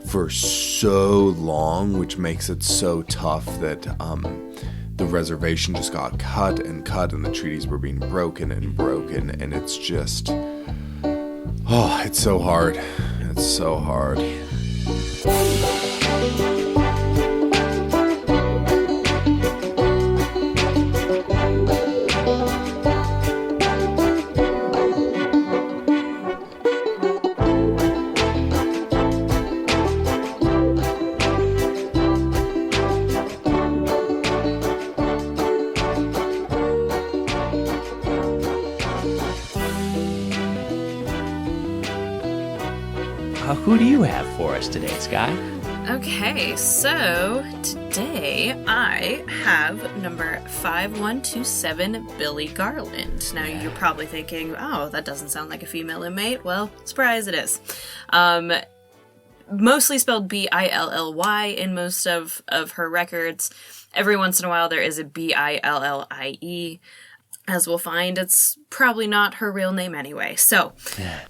for so long, which makes it so tough that the reservation just got cut, and the treaties were being broken, and it's just, it's so hard. It's so hard. Who do you have for us today, Skye? Okay, so today I have number 5127, Billy Garland. Now you're probably thinking, oh, that doesn't sound like a female inmate. Well, surprise, it is. Mostly spelled Billy in most of her records. Every once in a while there is a Billie. As we'll find, it's probably not her real name anyway. So,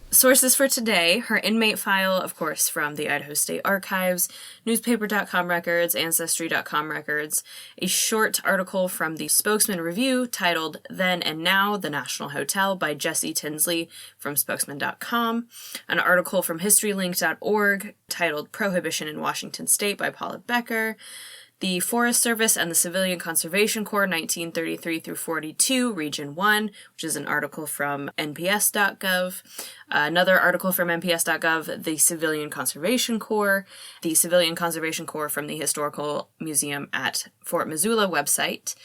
sources for today, her inmate file, of course, from the Idaho State Archives, newspaper.com records, ancestry.com records, a short article from the Spokesman Review titled Then and Now, The National Hotel by Jesse Tinsley from spokesman.com, an article from historylink.org titled Prohibition in Washington State by Paula Becker, the Forest Service and the Civilian Conservation Corps, 1933 through 42, Region 1, which is an article from nps.gov. Another article from nps.gov, the Civilian Conservation Corps from the Historical Museum at Fort Missoula website.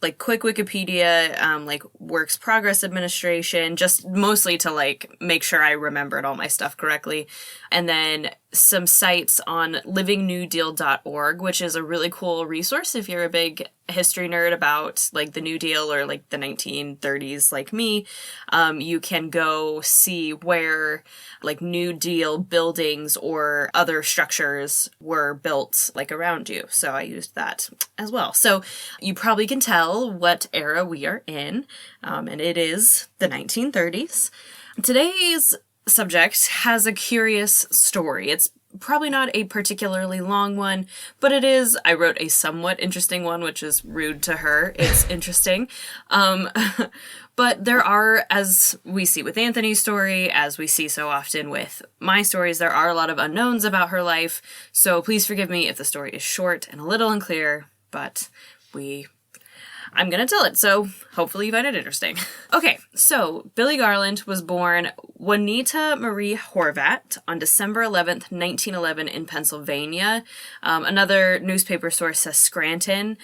Like quick Wikipedia, like Works Progress Administration, just mostly to like make sure I remembered all my stuff correctly. And then some sites on livingnewdeal.org, which is a really cool resource if you're a big history nerd about like the New Deal or like the 1930s like me. You can go see where like New Deal buildings or other structures were built like around you. So I used that as well. So you probably can tell what era we are in, and it is the 1930s. Today's subject has a curious story. It's probably not a particularly long one, but it is, I wrote a somewhat interesting one, which is rude to her. It's interesting. But there are, as we see with Anthony's story, as we see so often with my stories, there are a lot of unknowns about her life. So please forgive me if the story is short and a little unclear, but I'm going to tell it, so hopefully you find it interesting. Okay, so Billy Garland was born Juanita Marie Horvat on December 11th, 1911 in Pennsylvania. Another newspaper source says Scranton,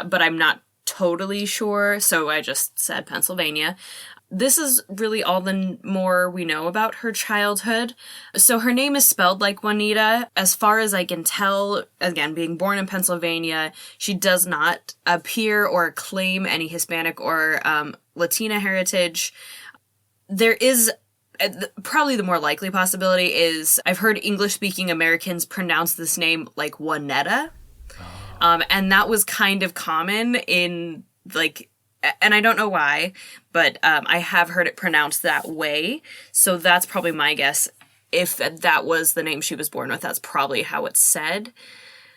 but I'm not totally sure, so I just said Pennsylvania. This is really all the more we know about her childhood. So her name is spelled like Juanita. As far as I can tell, again, being born in Pennsylvania, she does not appear or claim any Hispanic or Latina heritage. There is probably the more likely possibility is I've heard English-speaking Americans pronounce this name like Juanetta. And that was kind of common in like, and I don't know why, but I have heard it pronounced that way. So that's probably my guess. If that was the name she was born with, that's probably how it's said.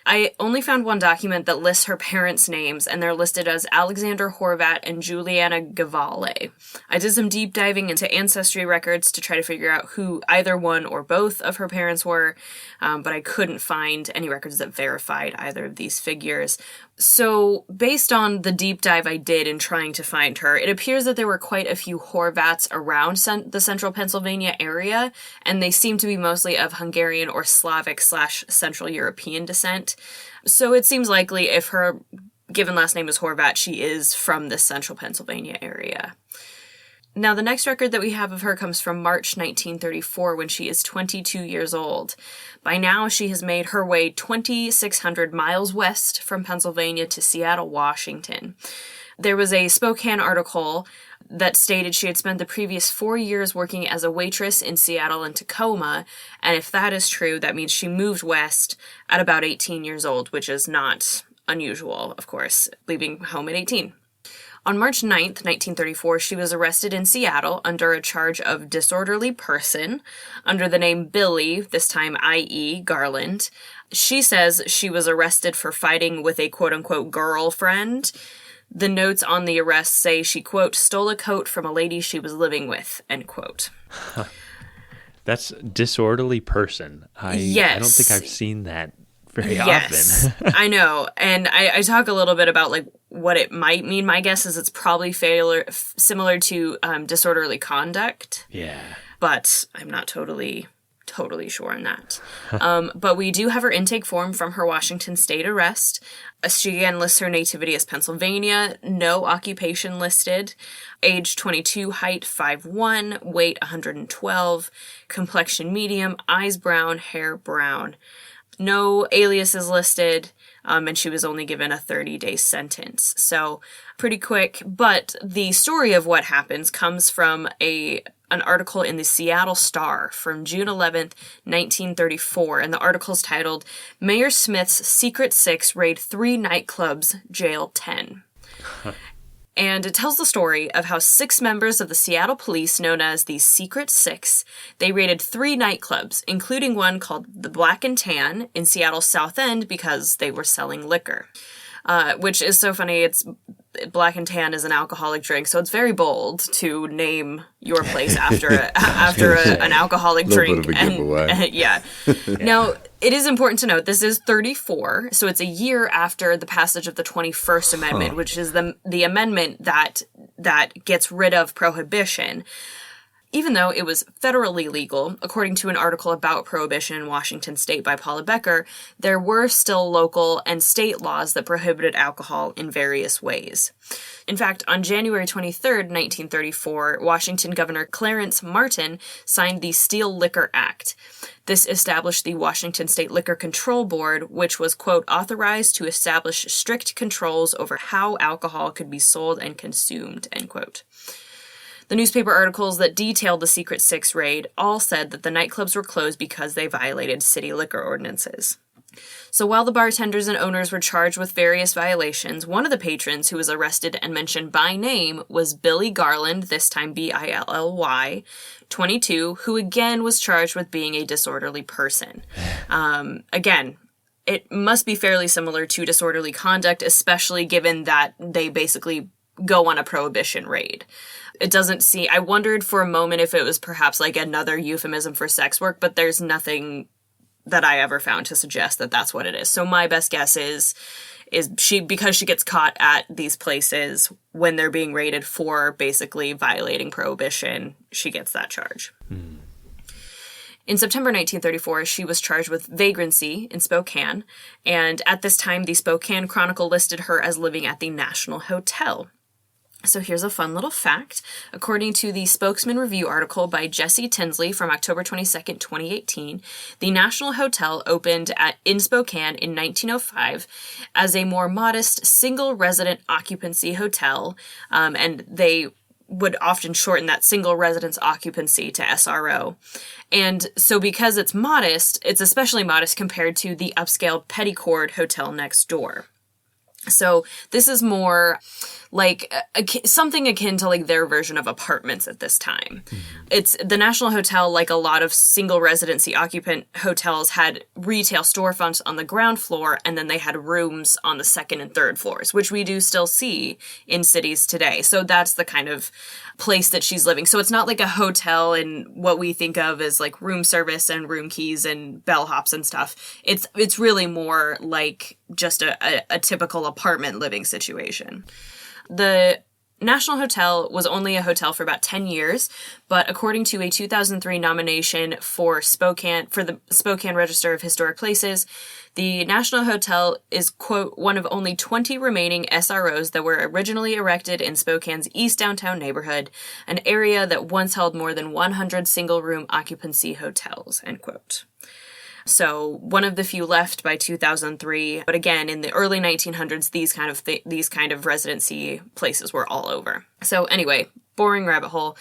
I only found one document that lists her parents' names, and they're listed as Alexander Horvat and Juliana Gavale. I did some deep diving into ancestry records to try to figure out who either one or both of her parents were, but I couldn't find any records that verified either of these figures. So, based on the deep dive I did in trying to find her, it appears that there were quite a few Horvats around the central Pennsylvania area, and they seem to be mostly of Hungarian or Slavic/Central European descent. So it seems likely if her given last name is Horvat, she is from the central Pennsylvania area. Now, the next record that we have of her comes from March 1934 when she is 22 years old. By now, she has made her way 2,600 miles west from Pennsylvania to Seattle, Washington. There was a Spokane article that stated she had spent the previous 4 years working as a waitress in Seattle and Tacoma, and if that is true, that means she moved west at about 18 years old, which is not unusual, of course, leaving home at 18. On March 9th, 1934, she was arrested in Seattle under a charge of disorderly person under the name Billy, this time I.E. Garland. She says she was arrested for fighting with a quote-unquote girlfriend. The notes on the arrest say she, quote, stole a coat from a lady she was living with, end quote. That's disorderly person. Yes. I don't think I've seen that very often. I know. And I talk a little bit about like what it might mean. My guess is it's probably similar to disorderly conduct. Yeah. But I'm not totally sure on that. But we do have her intake form from her Washington state arrest. She again lists her nativity as Pennsylvania, no occupation listed, age 22, height 5'1", weight 112, complexion medium, eyes brown, hair brown. No aliases listed, and she was only given a 30-day sentence. So pretty quick, but the story of what happens comes from an article in the Seattle Star from June 11th, 1934, and the article's titled, Mayor Smith's Secret Six Raid 3 Nightclubs, Jail 10. And it tells the story of how 6 members of the Seattle police, known as the Secret Six, they raided 3 nightclubs, including one called the Black and Tan in Seattle's South End because they were selling liquor. Which is so funny. It's Black and Tan is an alcoholic drink, so it's very bold to name your place after an alcoholic drink. Bit of a giveaway. Yeah. Now, it is important to note this is 34, so it's a year after the passage of the 21st Amendment, which is the amendment that gets rid of prohibition. Even though it was federally legal, according to an article about prohibition in Washington state by Paula Becker, there were still local and state laws that prohibited alcohol in various ways. In fact, on January 23rd, 1934, Washington Governor Clarence Martin signed the Steel Liquor Act. This established the Washington State Liquor Control Board, which was, quote, authorized to establish strict controls over how alcohol could be sold and consumed, end quote. The newspaper articles that detailed the Secret Six raid all said that the nightclubs were closed because they violated city liquor ordinances. So while the bartenders and owners were charged with various violations, one of the patrons who was arrested and mentioned by name was Billy Garland, this time Billy, 22, who again was charged with being a disorderly person. Again, it must be fairly similar to disorderly conduct, especially given that they basically go on a prohibition raid. It doesn't seem... I wondered for a moment if it was perhaps like another euphemism for sex work, but there's nothing that I ever found to suggest that that's what it is. So my best guess is because she gets caught at these places when they're being raided for basically violating prohibition, she gets that charge. In September 1934, she was charged with vagrancy in Spokane, and at this time, the Spokane Chronicle listed her as living at the National Hotel. So here's a fun little fact. According to the Spokesman Review article by Jesse Tinsley from October 22nd, 2018, the National Hotel opened in Spokane in 1905 as a more modest single-resident occupancy hotel, and they would often shorten that single residence occupancy to SRO. And so because it's modest, it's especially modest compared to the upscale Petticord Hotel next door. So this is more like something akin to like their version of apartments at this time. It's the National Hotel, like a lot of single residency occupant hotels, had retail storefronts on the ground floor, and then they had rooms on the second and third floors, which we do still see in cities today. So that's the kind of place that she's living. So it's not like a hotel in what we think of as like room service and room keys and bellhops and stuff. It's really more like just a typical apartment living situation. The National Hotel was only a hotel for about 10 years, but according to a 2003 nomination for the Spokane Register of Historic Places, the National Hotel is, quote, one of only 20 remaining SROs that were originally erected in Spokane's East Downtown neighborhood, an area that once held more than 100 single-room occupancy hotels, end quote. So one of the few left by 2003, but again, in the early 1900s, these kind of residency places were all over. So anyway, boring rabbit hole,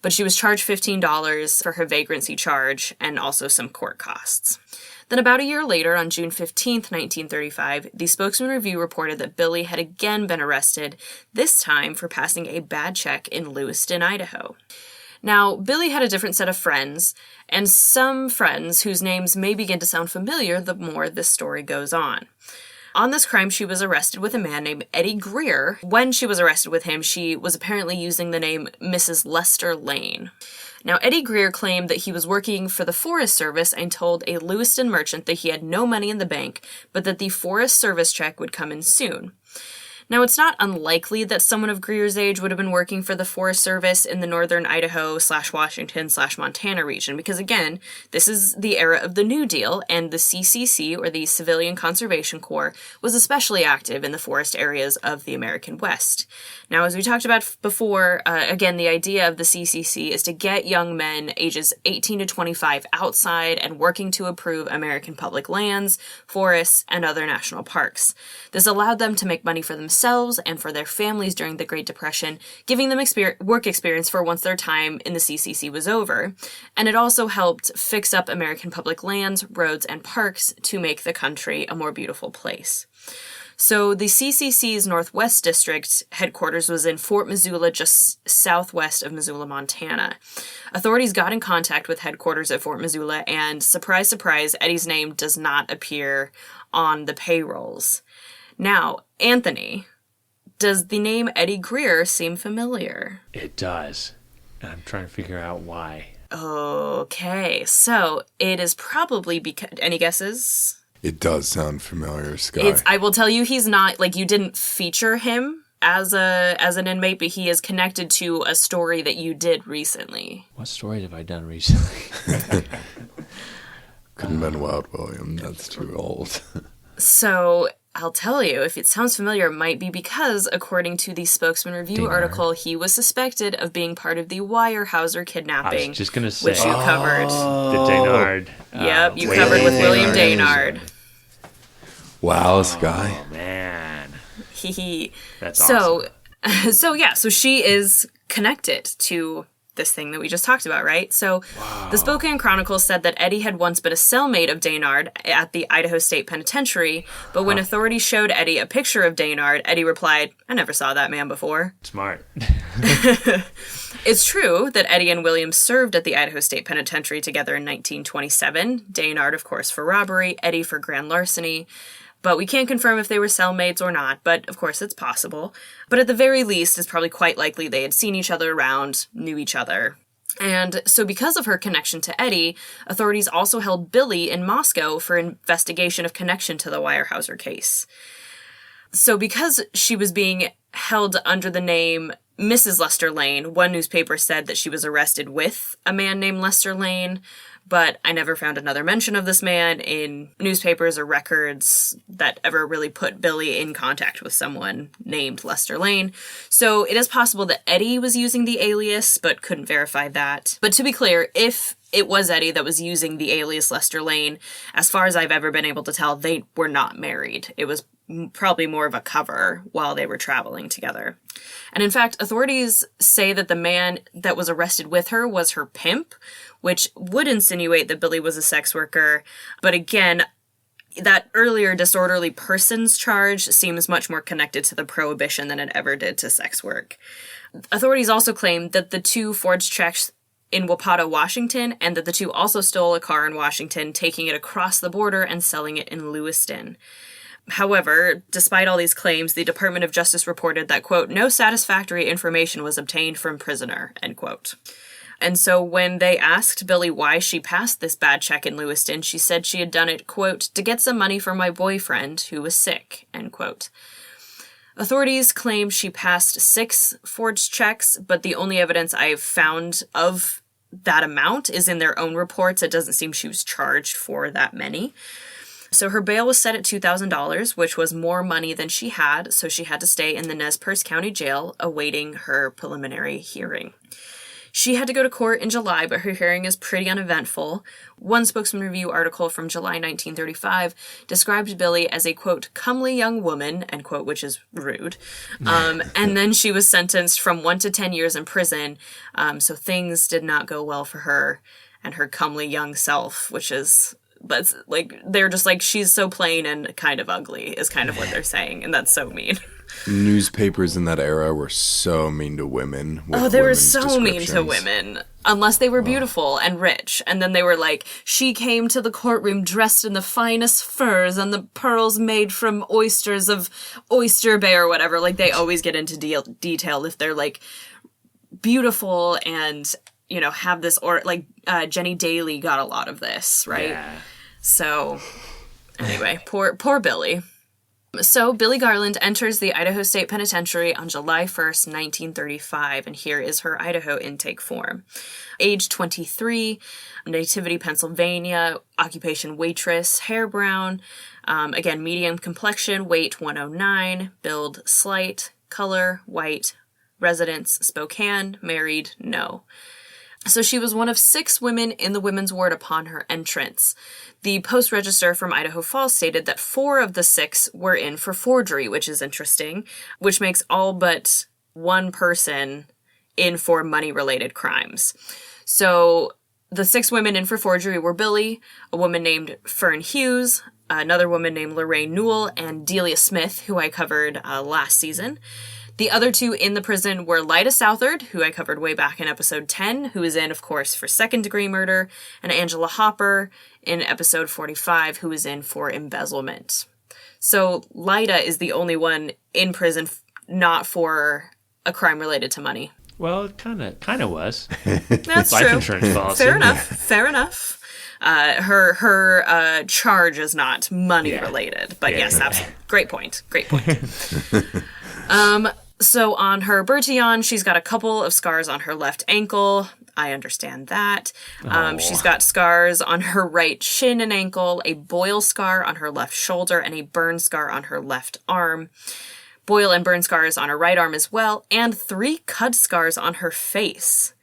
but she was charged $15 for her vagrancy charge and also some court costs. Then about a year later, on June 15th, 1935, the Spokesman Review reported that Billy had again been arrested, this time for passing a bad check in Lewiston, Idaho. Now, Billy had a different set of friends, and some friends whose names may begin to sound familiar the more this story goes on. On this crime, she was arrested with a man named Eddie Greer. When she was arrested with him, she was apparently using the name Mrs. Lester Lane. Now, Eddie Greer claimed that he was working for the Forest Service and told a Lewiston merchant that he had no money in the bank, but that the Forest Service check would come in soon. Now, it's not unlikely that someone of Greer's age would have been working for the Forest Service in the northern Idaho/Washington/Montana region, because again, this is the era of the New Deal, and the CCC, or the Civilian Conservation Corps, was especially active in the forest areas of the American West. Now, as we talked about before, again, the idea of the CCC is to get young men ages 18 to 25 outside and working to improve American public lands, forests, and other national parks. This allowed them to make money for themselves and for their families during the Great Depression, giving them work experience for once their time in the CCC was over. And it also helped fix up American public lands, roads, and parks to make the country a more beautiful place. So the CCC's Northwest District headquarters was in Fort Missoula, just southwest of Missoula, Montana. Authorities got in contact with headquarters at Fort Missoula, and surprise, surprise, Eddie's name does not appear on the payrolls. Now, Anthony, does the name Eddie Greer seem familiar? It does. And I'm trying to figure out why. Okay, so it is probably because... Any guesses? It does sound familiar, Skye. I will tell you, he's not, like, you didn't feature him as an inmate, but he is connected to a story that you did recently. What story have I done recently? Couldn't have been Wild William. That's too old. So... I'll tell you, if it sounds familiar, it might be because, according to the Spokesman Review article, he was suspected of being part of the Weyerhaeuser kidnapping. I was just going to say. Which you covered. The Daynard. Yep, you covered with William Daynard. Wow, Skye. Oh, man. That's awesome. So she is connected to this thing that we just talked about, right? So the Spokane Chronicle said that Eddie had once been a cellmate of Daynard at the Idaho State Penitentiary, but when authorities showed Eddie a picture of Daynard, Eddie replied, "I never saw that man before." Smart. It's true that Eddie and William served at the Idaho State Penitentiary together in 1927, Daynard, of course, for robbery, Eddie for grand larceny. But we can't confirm if they were cellmates or not, but of course it's possible. But at the very least, it's probably quite likely they had seen each other around, knew each other. And so because of her connection to Eddie, authorities also held Billy in Moscow for investigation of connection to the Weyerhaeuser case. So because she was being held under the name Mrs. Lester Lane, one newspaper said that she was arrested with a man named Lester Lane, but I never found another mention of this man in newspapers or records that ever really put Billy in contact with someone named Lester Lane. So it is possible that Eddie was using the alias, but couldn't verify that. But to be clear, if it was Eddie that was using the alias Lester Lane, as far as I've ever been able to tell, they were not married. It was probably more of a cover while they were traveling together. And in fact, authorities say that the man that was arrested with her was her pimp, which would insinuate that Billy was a sex worker. But again, that earlier disorderly persons charge seems much more connected to the prohibition than it ever did to sex work. Authorities also claim that the two forged checks in Wapata, Washington, and that the two also stole a car in Washington, taking it across the border and selling it in Lewiston. However, despite all these claims, the Department of Justice reported that, quote, no satisfactory information was obtained from prisoner, end quote. And so when they asked Billy why she passed this bad check in Lewiston, she said she had done it, quote, to get some money for my boyfriend who was sick, end quote. Authorities claim she passed 6 forged checks, but the only evidence I've found of that amount is in their own reports. It doesn't seem she was charged for that many. So her bail was set at $2,000, which was more money than she had, so she had to stay in the Nez Perce County Jail awaiting her preliminary hearing. She had to go to court in July, but her hearing is pretty uneventful. One Spokesman Review article from July 1935 described Billy as a, quote, comely young woman, end quote, which is rude. And then she was sentenced from 1 to 10 years in prison. So things did not go well for her and her comely young self, which is, but like, they're just like, she's so plain and kind of ugly is kind of what they're saying. And that's so mean. Newspapers in that era were so mean to women. Oh, they were so mean to women. Unless they were beautiful and rich. And then they were like, she came to the courtroom dressed in the finest furs and the pearls made from oysters of Oyster Bay or whatever. Like, they always get into detail if they're, like, beautiful and, you know, have this, or, like, Jenny Daly got a lot of this, right? Yeah. So, anyway, poor Billy. So, Billy Garland enters the Idaho State Penitentiary on July 1st, 1935, and here is her Idaho intake form. Age 23, nativity Pennsylvania, occupation waitress, hair brown, again, medium complexion, weight 109, build slight, color white, residence Spokane, married, no. So she was one of 6 women in the women's ward upon her entrance. The Post-Register from Idaho Falls stated that 4 of the 6 were in for forgery, which is interesting, which makes all but 1 person in for money-related crimes. So the 6 women in for forgery were Billy, a woman named Fern Hughes, another woman named Lorraine Newell, and Delia Smith, who I covered last season. The other 2 in the prison were Lyda Southard, who I covered way back in episode 10, who is in, of course, for second-degree murder, and Angela Hopper in episode 45, who is in for embezzlement. So Lyda is the only one in prison not for a crime related to money. Well, it kind of was. That's Life true. Insurance policy. Fair enough. Her charge is not money related, but yes, absolutely. Great point. So on her Bertillon, she's got a couple of scars on her left ankle. I understand that. She's got scars on her right shin and ankle, a boil scar on her left shoulder, and a burn scar on her left arm. Boil and burn scars on her right arm as well, and 3 cut scars on her face.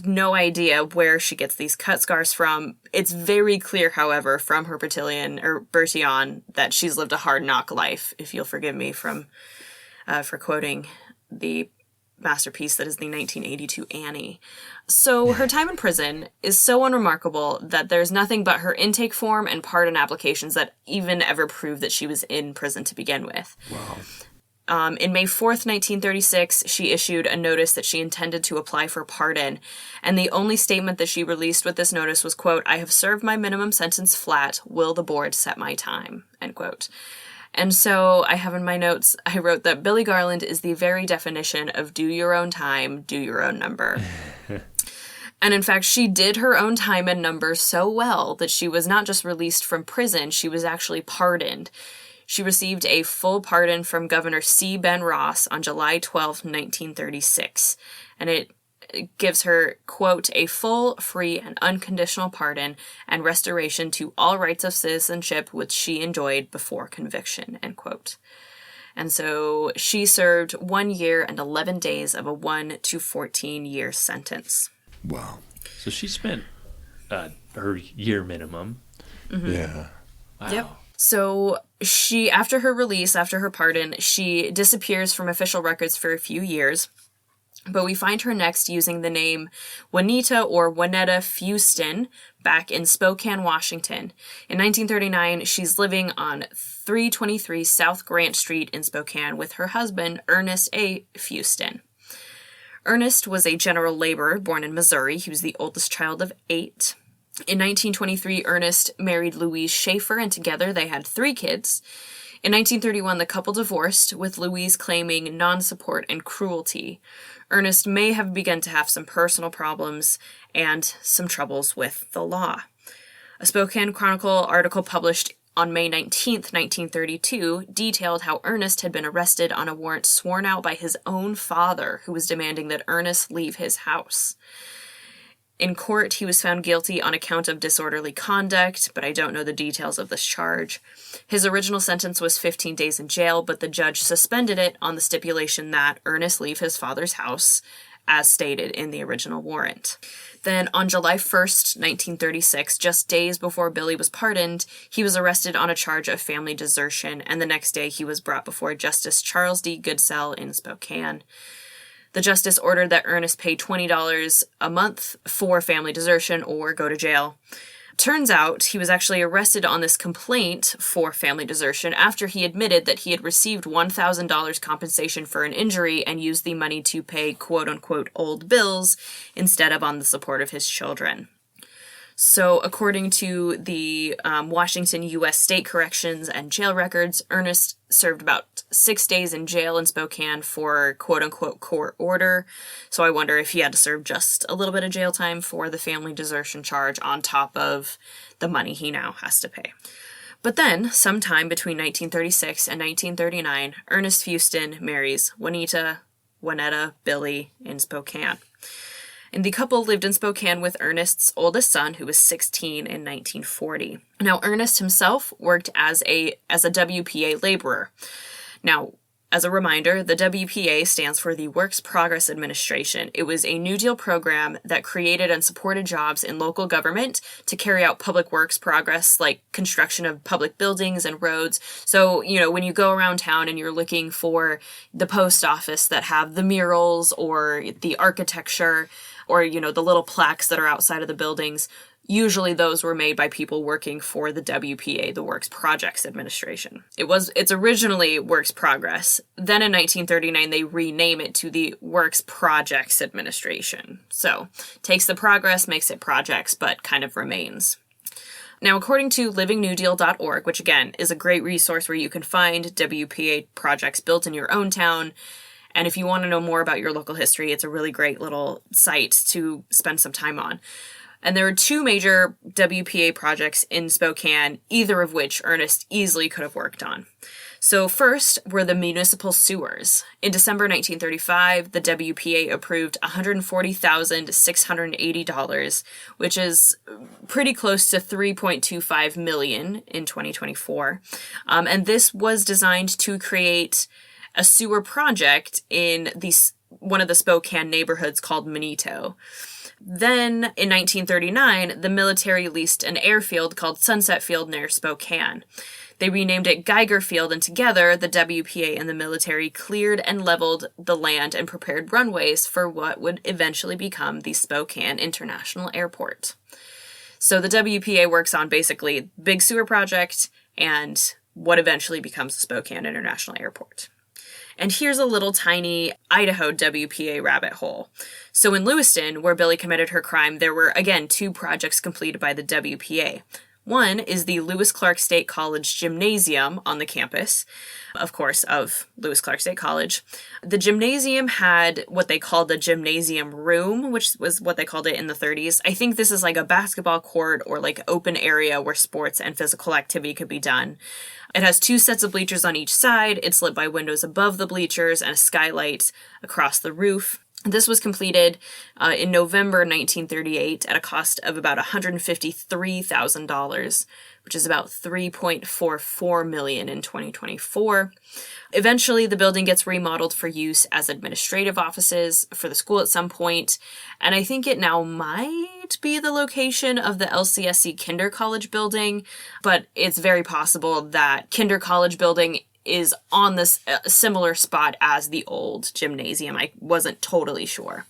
No idea where she gets these cut scars from. It's very clear, however, from her Bertillon that she's lived a hard knock life, if you'll forgive me for quoting the masterpiece that is the 1982 Annie. So her time in prison is so unremarkable that there's nothing but her intake form and pardon applications that even ever prove that she was in prison to begin with. Wow. In May 4th, 1936, she issued a notice that she intended to apply for pardon, and the only statement that she released with this notice was, quote, "I have served my minimum sentence flat. Will the board set my time?" End quote. And so I have in my notes, I wrote that Billy Garland is the very definition of do your own time, do your own number. And in fact, she did her own time and number so well that she was not just released from prison, she was actually pardoned. She received a full pardon from Governor C. Ben Ross on July 12, 1936. And it gives her, quote, "a full, free, and unconditional pardon and restoration to all rights of citizenship which she enjoyed before conviction," end quote. And so she served 1 year and 11 days of a 1 to 14 year sentence. Wow. So she spent her year minimum. Mm-hmm. Yeah. Wow. Yep. So she, after her release, after her pardon, she disappears from official records for a few years. But we find her next using the name Juanita or Juanetta Fuston back in Spokane, Washington. In 1939, she's living on 323 South Grant Street in Spokane with her husband, Ernest A. Fuston. Ernest was a general laborer born in Missouri. He was the oldest child of 8. In 1923, Ernest married Louise Schaefer, and together they had 3 kids. In 1931, the couple divorced, with Louise claiming non-support and cruelty. Ernest may have begun to have some personal problems and some troubles with the law. A Spokane Chronicle article published on May 19th, 1932, detailed how Ernest had been arrested on a warrant sworn out by his own father, who was demanding that Ernest leave his house. In court, he was found guilty on account of disorderly conduct, but I don't know the details of this charge. His original sentence was 15 days in jail, but the judge suspended it on the stipulation that Ernest leave his father's house, as stated in the original warrant. Then on July 1st, 1936, just days before Billy was pardoned, he was arrested on a charge of family desertion, and the next day he was brought before Justice Charles D. Goodsell in Spokane. The justice ordered that Ernest pay $20 a month for family desertion or go to jail. Turns out he was actually arrested on this complaint for family desertion after he admitted that he had received $1,000 compensation for an injury and used the money to pay quote-unquote old bills instead of on the support of his children. So according to the Washington U.S. State Corrections and Jail Records, Ernest served about 6 days in jail in Spokane for quote-unquote court order. So I wonder if he had to serve just a little bit of jail time for the family desertion charge on top of the money he now has to pay. But then, sometime between 1936 and 1939, Ernest Fuston marries Juanetta Billy in Spokane. And the couple lived in Spokane with Ernest's oldest son, who was 16 in 1940. Now, Ernest himself worked as a WPA laborer. Now, as a reminder, the WPA stands for the Works Progress Administration. It was a New Deal program that created and supported jobs in local government to carry out public works progress, like construction of public buildings and roads. So, when you go around town and you're looking for the post office that have the murals or the architecture, or, the little plaques that are outside of the buildings, usually those were made by people working for the WPA, the Works Projects Administration. It's originally Works Progress. Then in 1939, they rename it to the Works Projects Administration. So, takes the progress, makes it projects, but kind of remains. Now, according to livingnewdeal.org, which again is a great resource where you can find WPA projects built in your own town, and if you want to know more about your local history, it's a really great little site to spend some time on. And there are two major WPA projects in Spokane, either of which Ernest easily could have worked on. So first were the municipal sewers. In December 1935, the WPA approved $140,680, which is pretty close to $3.25 million in 2024. And this was designed to create a sewer project in one of the Spokane neighborhoods called Manito. Then, in 1939, the military leased an airfield called Sunset Field near Spokane. They renamed it Geiger Field, and together, the WPA and the military cleared and leveled the land and prepared runways for what would eventually become the Spokane International Airport. So the WPA works on basically big sewer project and what eventually becomes the Spokane International Airport. And here's a little tiny Idaho WPA rabbit hole. So in Lewiston, where Billy committed her crime, there were, again, two projects completed by the WPA. One is the Lewis Clark State College Gymnasium on the campus, of course, of Lewis Clark State College. The gymnasium had what they called the gymnasium room, which was what they called it in the 30s. I think this is like a basketball court or like open area where sports and physical activity could be done. It has two sets of bleachers on each side. It's lit by windows above the bleachers and a skylight across the roof. This was completed in November 1938 at a cost of about $153,000, which is about $3.44 million in 2024. Eventually, the building gets remodeled for use as administrative offices for the school at some point, and I think it now might be the location of the LCSC Kinder College building, but it's very possible that Kinder College building is on this similar spot as the old gymnasium. I wasn't totally sure.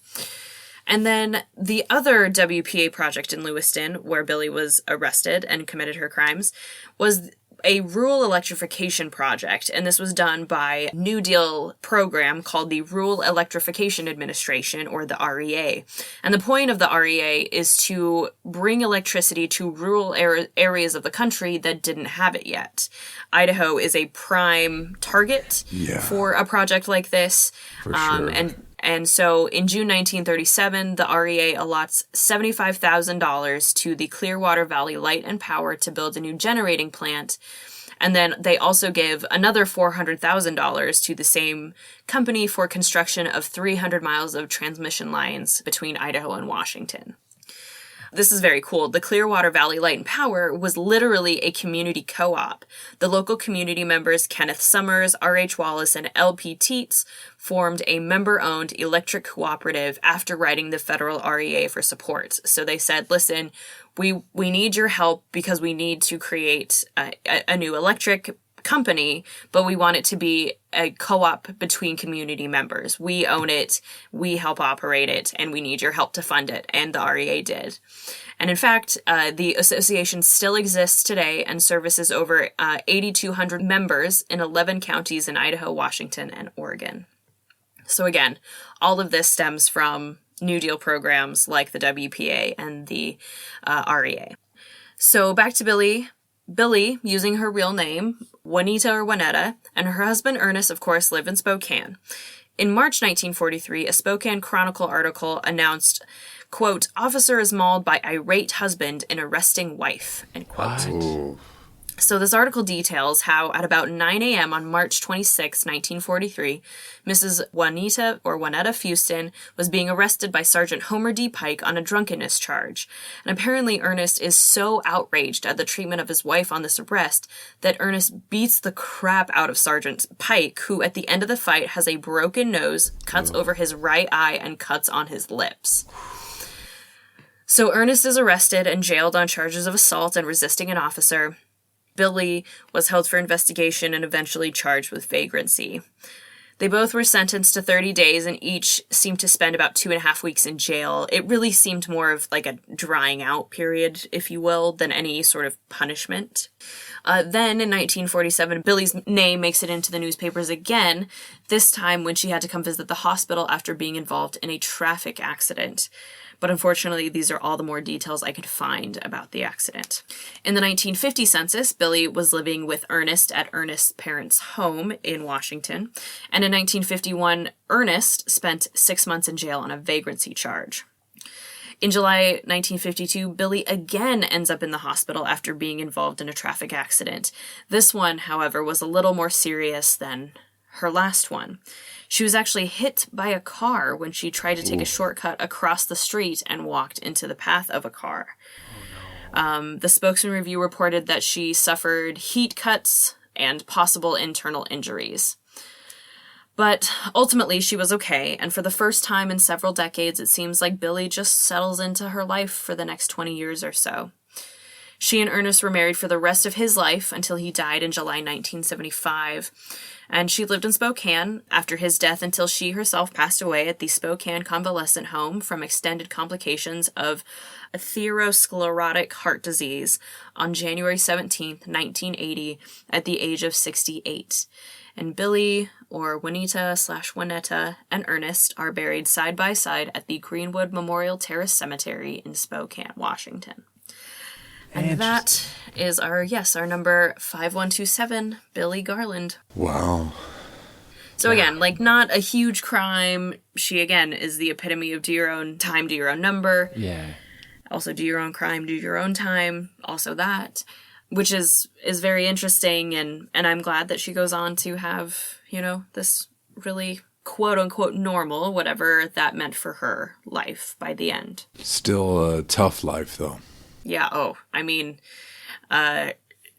And then the other WPA project in Lewiston, where Billy was arrested and committed her crimes, was a rural electrification project, and this was done by a New Deal program called the Rural Electrification Administration, or the REA. And the point of the REA is to bring electricity to rural areas of the country that didn't have it yet. Idaho is a prime target for a project like this. For sure. And so in June 1937, the REA allots $75,000 to the Clearwater Valley Light and Power to build a new generating plant. And then they also give another $400,000 to the same company for construction of 300 miles of transmission lines between Idaho and Washington. This is very cool. The Clearwater Valley Light and Power was literally a community co-op. The local community members, Kenneth Summers, R.H. Wallace, and L.P. Teets, formed a member-owned electric cooperative after writing the federal REA for support. So they said, listen, we need your help because we need to create a new electric company, but we want it to be a co-op between community members. We own it, we help operate it, and we need your help to fund it. And the REA did. And in fact, the association still exists today and services over 8,200 members in 11 counties in Idaho, Washington, and Oregon. So again, all of this stems from New Deal programs like the WPA and the REA. So back to Billy. Billy, using her real name, Juanita or Juanetta, and her husband Ernest, of course, live in Spokane. In March 1943, a Spokane Chronicle article announced, quote, "Officer is mauled by irate husband in arresting wife," end quote. Ooh. So this article details how at about 9 a.m. on March 26, 1943, Mrs. Juanita or Juanetta Fuston was being arrested by Sergeant Homer D. Pike on a drunkenness charge. And apparently Ernest is so outraged at the treatment of his wife on this arrest that Ernest beats the crap out of Sergeant Pike, who at the end of the fight has a broken nose, cuts over his right eye, and cuts on his lips. So Ernest is arrested and jailed on charges of assault and resisting an officer. Billy was held for investigation and eventually charged with vagrancy. They both were sentenced to 30 days and each seemed to spend about 2.5 weeks in jail. It really seemed more of like a drying out period, if you will, than any sort of punishment. Then in 1947, Billy's name makes it into the newspapers again, this time when she had to come visit the hospital after being involved in a traffic accident. But unfortunately, these are all the more details I could find about the accident. In the 1950 census, Billy was living with Ernest at Ernest's parents' home in Washington. And in 1951, Ernest spent 6 months in jail on a vagrancy charge. In July 1952, Billy again ends up in the hospital after being involved in a traffic accident. This one, however, was a little more serious than her last one. She was actually hit by a car when she tried to take a shortcut across the street and walked into the path of a car. Oh, no. The Spokesman Review reported that she suffered heat cuts and possible internal injuries. But ultimately, she was okay, and for the first time in several decades, it seems like Billy just settles into her life for the next 20 years or so. She and Ernest were married for the rest of his life until he died in July 1975. And she lived in Spokane after his death until she herself passed away at the Spokane Convalescent Home from extended complications of atherosclerotic heart disease on January 17th, 1980, at the age of 68. And Billy, or Juanita/Juanetta, and Ernest are buried side by side at the Greenwood Memorial Terrace Cemetery in Spokane, Washington. And that is our number 5127, Billy Garland. Wow. So again, like not a huge crime. She, again, is the epitome of do your own time, do your own number. Yeah. Also do your own crime, do your own time. Also that, which is very interesting. And I'm glad that she goes on to have, this really quote unquote normal, whatever that meant for her life by the end. Still a tough life though. Yeah,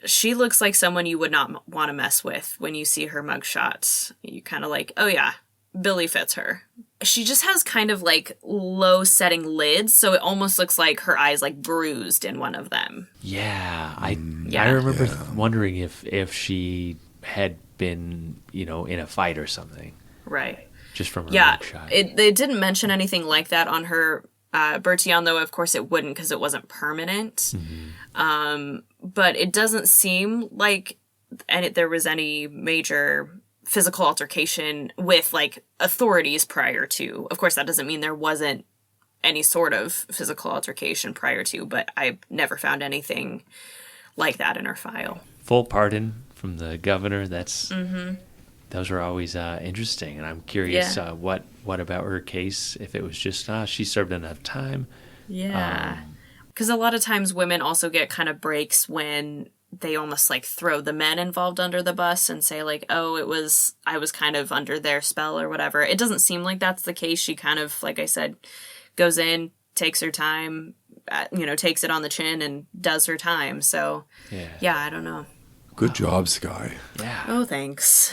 she looks like someone you would not want to mess with when you see her mugshot. You kind of like, oh yeah, Billy fits her. She just has kind of like low-setting lids, so it almost looks like her eyes like bruised in one of them. Yeah, I remember wondering if she had been, in a fight or something. Right. Just from her mugshot. They didn't mention anything like that on her Bertillon, though, of course, it wouldn't because it wasn't permanent. Mm-hmm. But it doesn't seem like there was any major physical altercation with, like, authorities prior to. Of course, that doesn't mean there wasn't any sort of physical altercation prior to, but I never found anything like that in her file. Full pardon from the governor. That's those are always interesting, and I'm curious what about her case, if it was just she served enough time. Yeah, because a lot of times women also get kind of breaks when they almost like throw the men involved under the bus and say like, oh, I was kind of under their spell or whatever. It doesn't seem like that's the case. She kind of, like I said, goes in, takes her time, takes it on the chin and does her time. So yeah, I don't know. Good job, Skye. Yeah. Oh, thanks.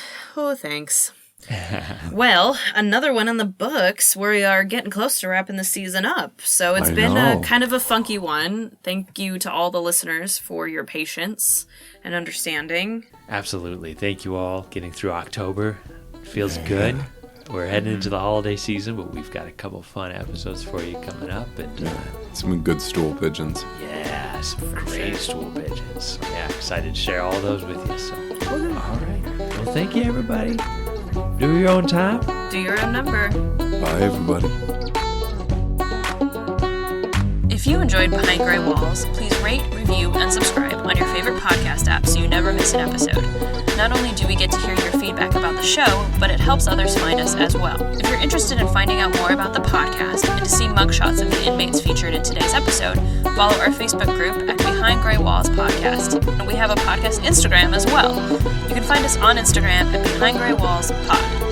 Well, another one in the books. We are getting close to wrapping the season up. So it's been a kind of a funky one. Thank you to all the listeners for your patience and understanding. Absolutely. Thank you all. Getting through October feels good. We're heading into the holiday season, but we've got a couple fun episodes for you coming up. And some good stool pigeons. Yeah, some great stool pigeons. Yeah, excited to share all those with you. So, all right. Well, thank you, everybody. Do your own time. Do your own number. Bye, everybody. If you enjoyed Behind Gray Walls, please rate, review, and subscribe on your favorite podcast app so you never miss an episode. Not only do we get to hear your feedback about the show, but it helps others find us as well. If you're interested in finding out more about the podcast and to see mugshots of the inmates featured in today's episode, follow our Facebook group at Behind Gray Walls Podcast. And we have a podcast Instagram as well. You can find us on Instagram at Behind Gray Walls Pod.